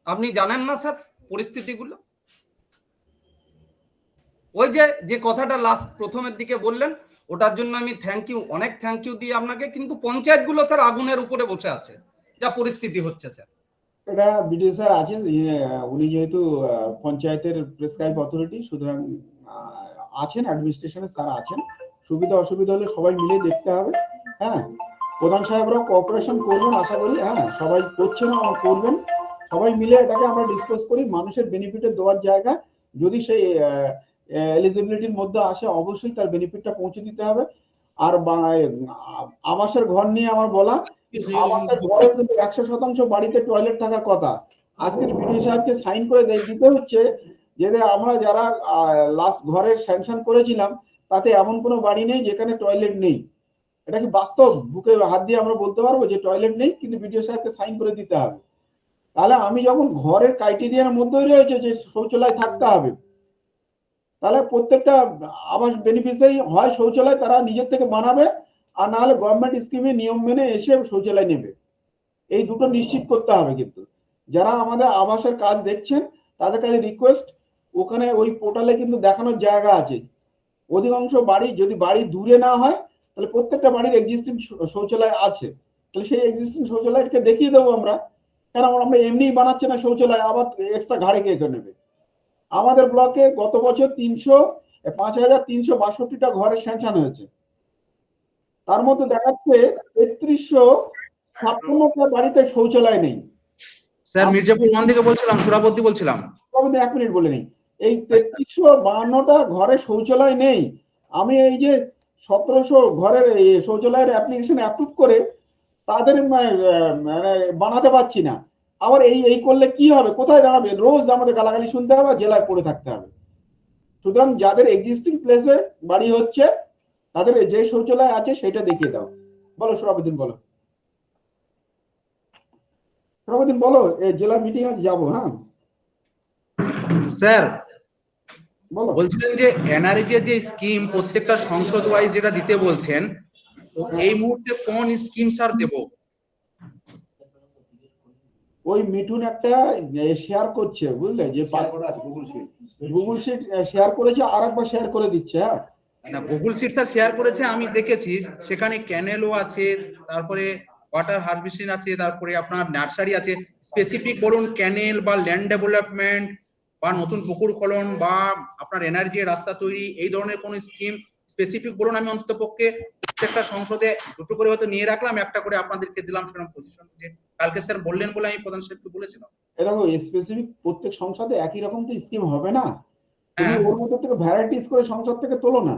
আপনি জানেন না স্যার পরিস্থিতিগুলো? ওই যে কথাটা লাস্ট প্রথমের দিকে বললেন, ওটার জন্য আমি অনেক থ্যাংক ইউ দিই আপনাকে। কিন্তু পঞ্চায়েতগুলো স্যার আগুনের উপরে বসে আছে, যা পরিস্থিতি হচ্ছে স্যার। এটা বিডিও স্যার আছেন, উনি যেহেতু পঞ্চায়েতের প্রেসক্রাইব অথরিটি, সুতরাং আছেন, অ্যাডমিনিস্ট্রেশনের স্যার আছেন। সুবিধা অসুবিধা হলে সবাই মিলে দেখতে হবে। হ্যাঁ, প্রধান সাহেবরা কোঅপারেশন করবেন আশা করি, হ্যাঁ সবাই করছেন এবং করবেন, সবাই মিলে এটাকে আমরা ডিসকাস করি। মানুষের বেনিফিটে দেওয়ার জায়গা যদি সেই এলিজিবিলিটির মধ্যে আসে অবশ্যই তার বেনিফিটটা পৌঁছে দিতে হবে। আর আবাসের ঘর নিয়ে আমার বলা, আবাসের ঘরে কিন্তু 100% বাড়িতে টয়লেট থাকার কথা। আজকের বিডিও সাহেবকে সাইন করে দিতে হচ্ছে যে আমরা যারা লাস্ট ঘরের স্যাংশন করেছিলাম তাতে এমন কোনো বাড়ি নেই যেখানে টয়লেট নেই। এটা কি বাস্তব? বুকে হাত দিয়ে আমরা বলতে পারবো যে টয়লেট নেই, কিন্তু বিডিও সাহেবকে সাইন করে দিতে হবে। তাহলে আমি যখন ঘরের ক্রাইটেরিয়ার মধ্যেই রয়েছে যে শৌচালয় থাকতে হবে, তাহলে প্রত্যেকটা আবাস বেনিফিশিয়ারি হয় শৌচালয় তারা নিজের থেকে বানাবে, আর না হলে গভর্নমেন্ট স্কিমে নিয়ম মেনে এসে শৌচালয় নেবে। এই দুটো নিশ্চিত করতে হবে। কিন্তু যারা আমাদের আবাসের কাজ দেখছেন তাদের কাছে রিকোয়েস্ট, ওখানে ওই পোর্টালে কিন্তু দেখানোর জায়গা আছে। অধিকাংশ বাড়ি যদি বাড়ি দূরে না হয় তাহলে প্রত্যেকটা বাড়ির এক্সিস্টিং শৌচালয় আছে, তাহলে সেই এক্সিস্টিং শৌচালয়কে দেখিয়ে দেবো আমরা। কেন আমরা এমনিই বানাচ্ছি না শৌচালয়, আবার এক্সট্রা ঘাড়ে কে নেবে। আমাদের ব্লকে গত বছর 5362টা ঘরের স্যাংশন হয়েছে, তার মধ্যে দেখাচ্ছে 3356টা বাড়িতে শৌচালয় নেই। স্যার মির্জাপুর 1 থেকে বলছিলাম, সুরাবর্দী বলছিলাম। 1 মিনিট বলে নেই, এই 3352টা ঘরে শৌচালয় নেই। আমি এই যে 1700 ঘরের শৌচালয়ের অ্যাপ্লিকেশন অ্যাপ্রুভ করে তাদের মানে বানাতে পারছি না। আবার এই করলে কি হবে, কোথায় দাঁড়াবে? রোজ আমাদের গালাগালি শুনতে হবে, জেলায় পড়ে থাকতে হবে। সুতরাং যাদের এক্সিস্টিং প্লেসে বাড়ি হচ্ছে তাদের যে শৌচালয় আছে সেটা দেখিয়ে দাও। বলো সভাপতি, বলো সভাপতি, বলো জেলা মিটিং আছে যাবো। হ্যাঁ স্যার বলো। বলছিলেন যে এনআরজি এর যে স্কিম প্রত্যেকটা সংসদ ওয়াইজ যেটা দিতে বলছেন, তো এই মুহূর্তে কোন স্কিম স্যার দেব? ওই মিঠুন একটা শেয়ার করছে, বুঝলে, যে গুগল শিট শেয়ার করেছে, আর একবার শেয়ার করে দিচ্ছে। হ্যাঁ না, গুগল শিট স্যার শেয়ার করেছে, আমি দেখেছি সেখানে ক্যানেলও আছে, তারপরে ওয়াটার হারভেস্টিং আছে, তারপরে আপনার নার্সারি আছে। স্পেসিফিক বলুন ক্যানেল বা ল্যান্ড ডেভেলপমেন্ট বা নতুন পুকুর খনন বা আপনার এনার্জি রাস্তা তৈরি, এই ধরনের কোন স্কিম স্পেসিফিক বলুন। আমি অন্ততপক্ষে প্রত্যেকটা সংসদে দুটো করে হয়তো নিয়ে রাখলাম, একটা করে আপনাদেরকে দিলাম সেরকম পজিশন। যে কালকে স্যার বললেন বলে আমি প্রধান সাহেবকে বলেছিলাম। দেখো স্পেসিফিক প্রত্যেক সংসদে একই রকম তো স্কিম হবে না, তুমি ওর মধ্যে থেকে ভ্যারাইটিস করে সংসদ থেকে তোলো না।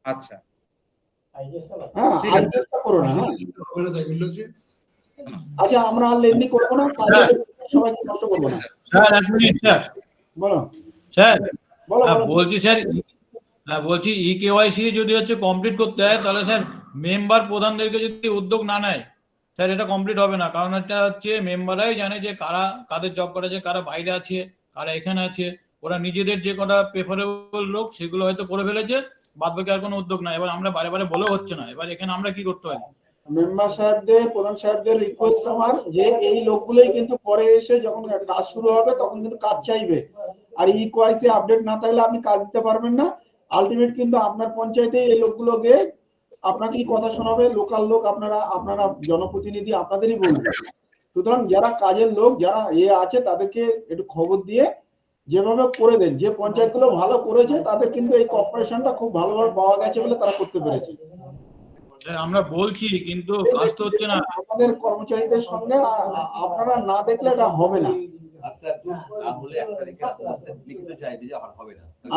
আচ্ছা হ্যাঁ আর চেষ্টা করো না। আচ্ছা আমরা আর লেনদি করবো না, সবাইকে কষ্ট করবো না। স্যার এক মিনিট স্যার, বলো স্যার বলো। বলছি স্যার, বলছি ইকেওয়াইসি যদি হচ্ছে কমপ্লিট করতে হয় তাহলে স্যার মেম্বার প্রধানদেরকে যদি উদ্যোগ না নেয় স্যার এটা কমপ্লিট হবে না। কারণ এটা হচ্ছে মেম্বাররাই জানে যে কারা কাদের জব করেছে, কারা বাইরে আছে, কারা এখানে আছে। ওরা নিজেদের যে কটা প্রেফারেবল লোক সেগুলো হয়তো করে ফেলেছে, বাদ বাকি আর কোনো উদ্যোগ নাই। এবার আমরা বারে বারে বলেও হচ্ছে না, এবার এখানে আমরা কি করতে পারি? মেম্বার সাহেবদের, প্রধান সাহেবদের রিকোয়েস্ট আমার যে এই লোকগুলোই কিন্তু পরে এসে যখন কাজ শুরু হবে তখন কিন্তু কাজ চাইবে। আর ইকেওয়াইসি আপডেট না থাকলে আপনি কাজ দিতে পারবেন না। আলটিমেট কিন্তু আপনার পঞ্চায়েতে এই লোকগুলো গিয়ে আপনাকেই কথা শোনাবে, লোকাল লোক, আপনারা জনপ্রতিনিধি, আপনাদেরই বলবে। সুতরাং যারা কাজের লোক, যারা আছে তাদেরকে একটু খবর দিয়ে যেভাবে করে দেন। যে পঞ্চায়েতগুলো ভালো করেছে তাদের কিন্তু এই কর্পোরেশনটা খুব ভালোভাবে পাওয়া গেছে বলে তারা করতে পেরেছে। আমরা বলছি কিন্তু কাজ তো হচ্ছে না। আমাদের কর্মচারীদের সঙ্গে আপনারা না দেখলে এটা হবে না।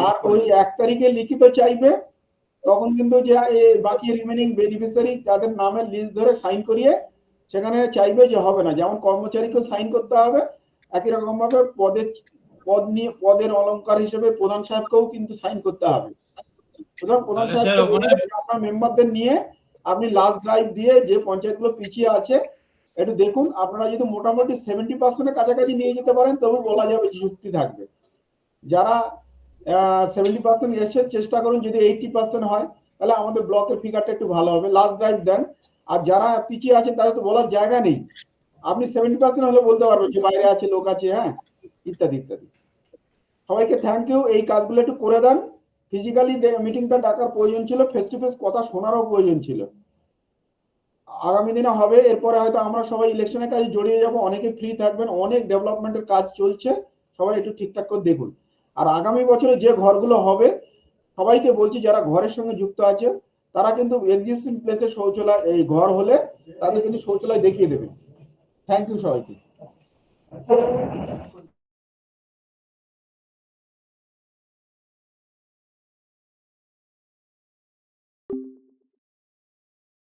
আর ওই 1 তারিখে লিখিত চাইবে, তখন কিন্তু যে বাকি রিমেনিং বেনিফিশিয়ারি তাদের নামের লিস্ট ধরে সাইন করিয়ে সেখানে চাইবে যে হবে না। যেমন কর্মচারীকেও সাইন করতে হবে, একই রকম ভাবে পদের অলংকার হিসেবে প্রধান সাহেবকেও কিন্তু সাইন করতে হবে। সুতরাং প্রধান সাহেব আপনার মেম্বারদের নিয়ে আপনি লাস্ট ড্রাইভ দিয়ে যে পঞ্চায়েতগুলো পিছিয়ে আছে একটু দেখুন। আপনারা যদি মোটামুটি 70% কাছাকাছি নিয়ে যেতে পারেন তবে বলা যাবে যে যুক্তি থাকবে। যারা 70% এসে চেষ্টা করুন, যদি 80% হয় তাহলে আমাদের ব্লকের ফিগারটা একটু ভালো হবে। লাস্ট ড্রাইভ দেন। আর যারা পিছিয়ে আছেন তাদের তো বলার জায়গা নেই, আপনি 70% হলে বলতে পারবেন যে বাইরে আছে, লোক আছে, হ্যাঁ, ইত্যাদি ইত্যাদি। সবাইকে থ্যাংক ইউ। এই কাজগুলো একটু করে দেন। ফিজিক্যালি মিটিংটা ডাকার প্রয়োজন ছিল, ফেস টু ফেস কথা শোনারও প্রয়োজন ছিল। আগামী দিনে হবে। এরপরে হয়তো আমরা সবাই ইলেকশনের কাজে জড়িয়ে যাব, অনেকে ফ্রি থাকবেন, অনেক ডেভেলপমেন্টের কাজ চলছে, সবাই একটু ঠিকঠাক করে দেখুন। আর আগামী বছরে যে ঘরগুলো হবে সবাইকে বলছি যারা ঘরের সঙ্গে যুক্ত আছে তারা কিন্তু এক্সিস্টিং প্লেসে শৌচালয় এই ঘর হলে তাদের কিন্তু শৌচালয় দেখিয়ে দেবে। থ্যাংক ইউ সবাইকে।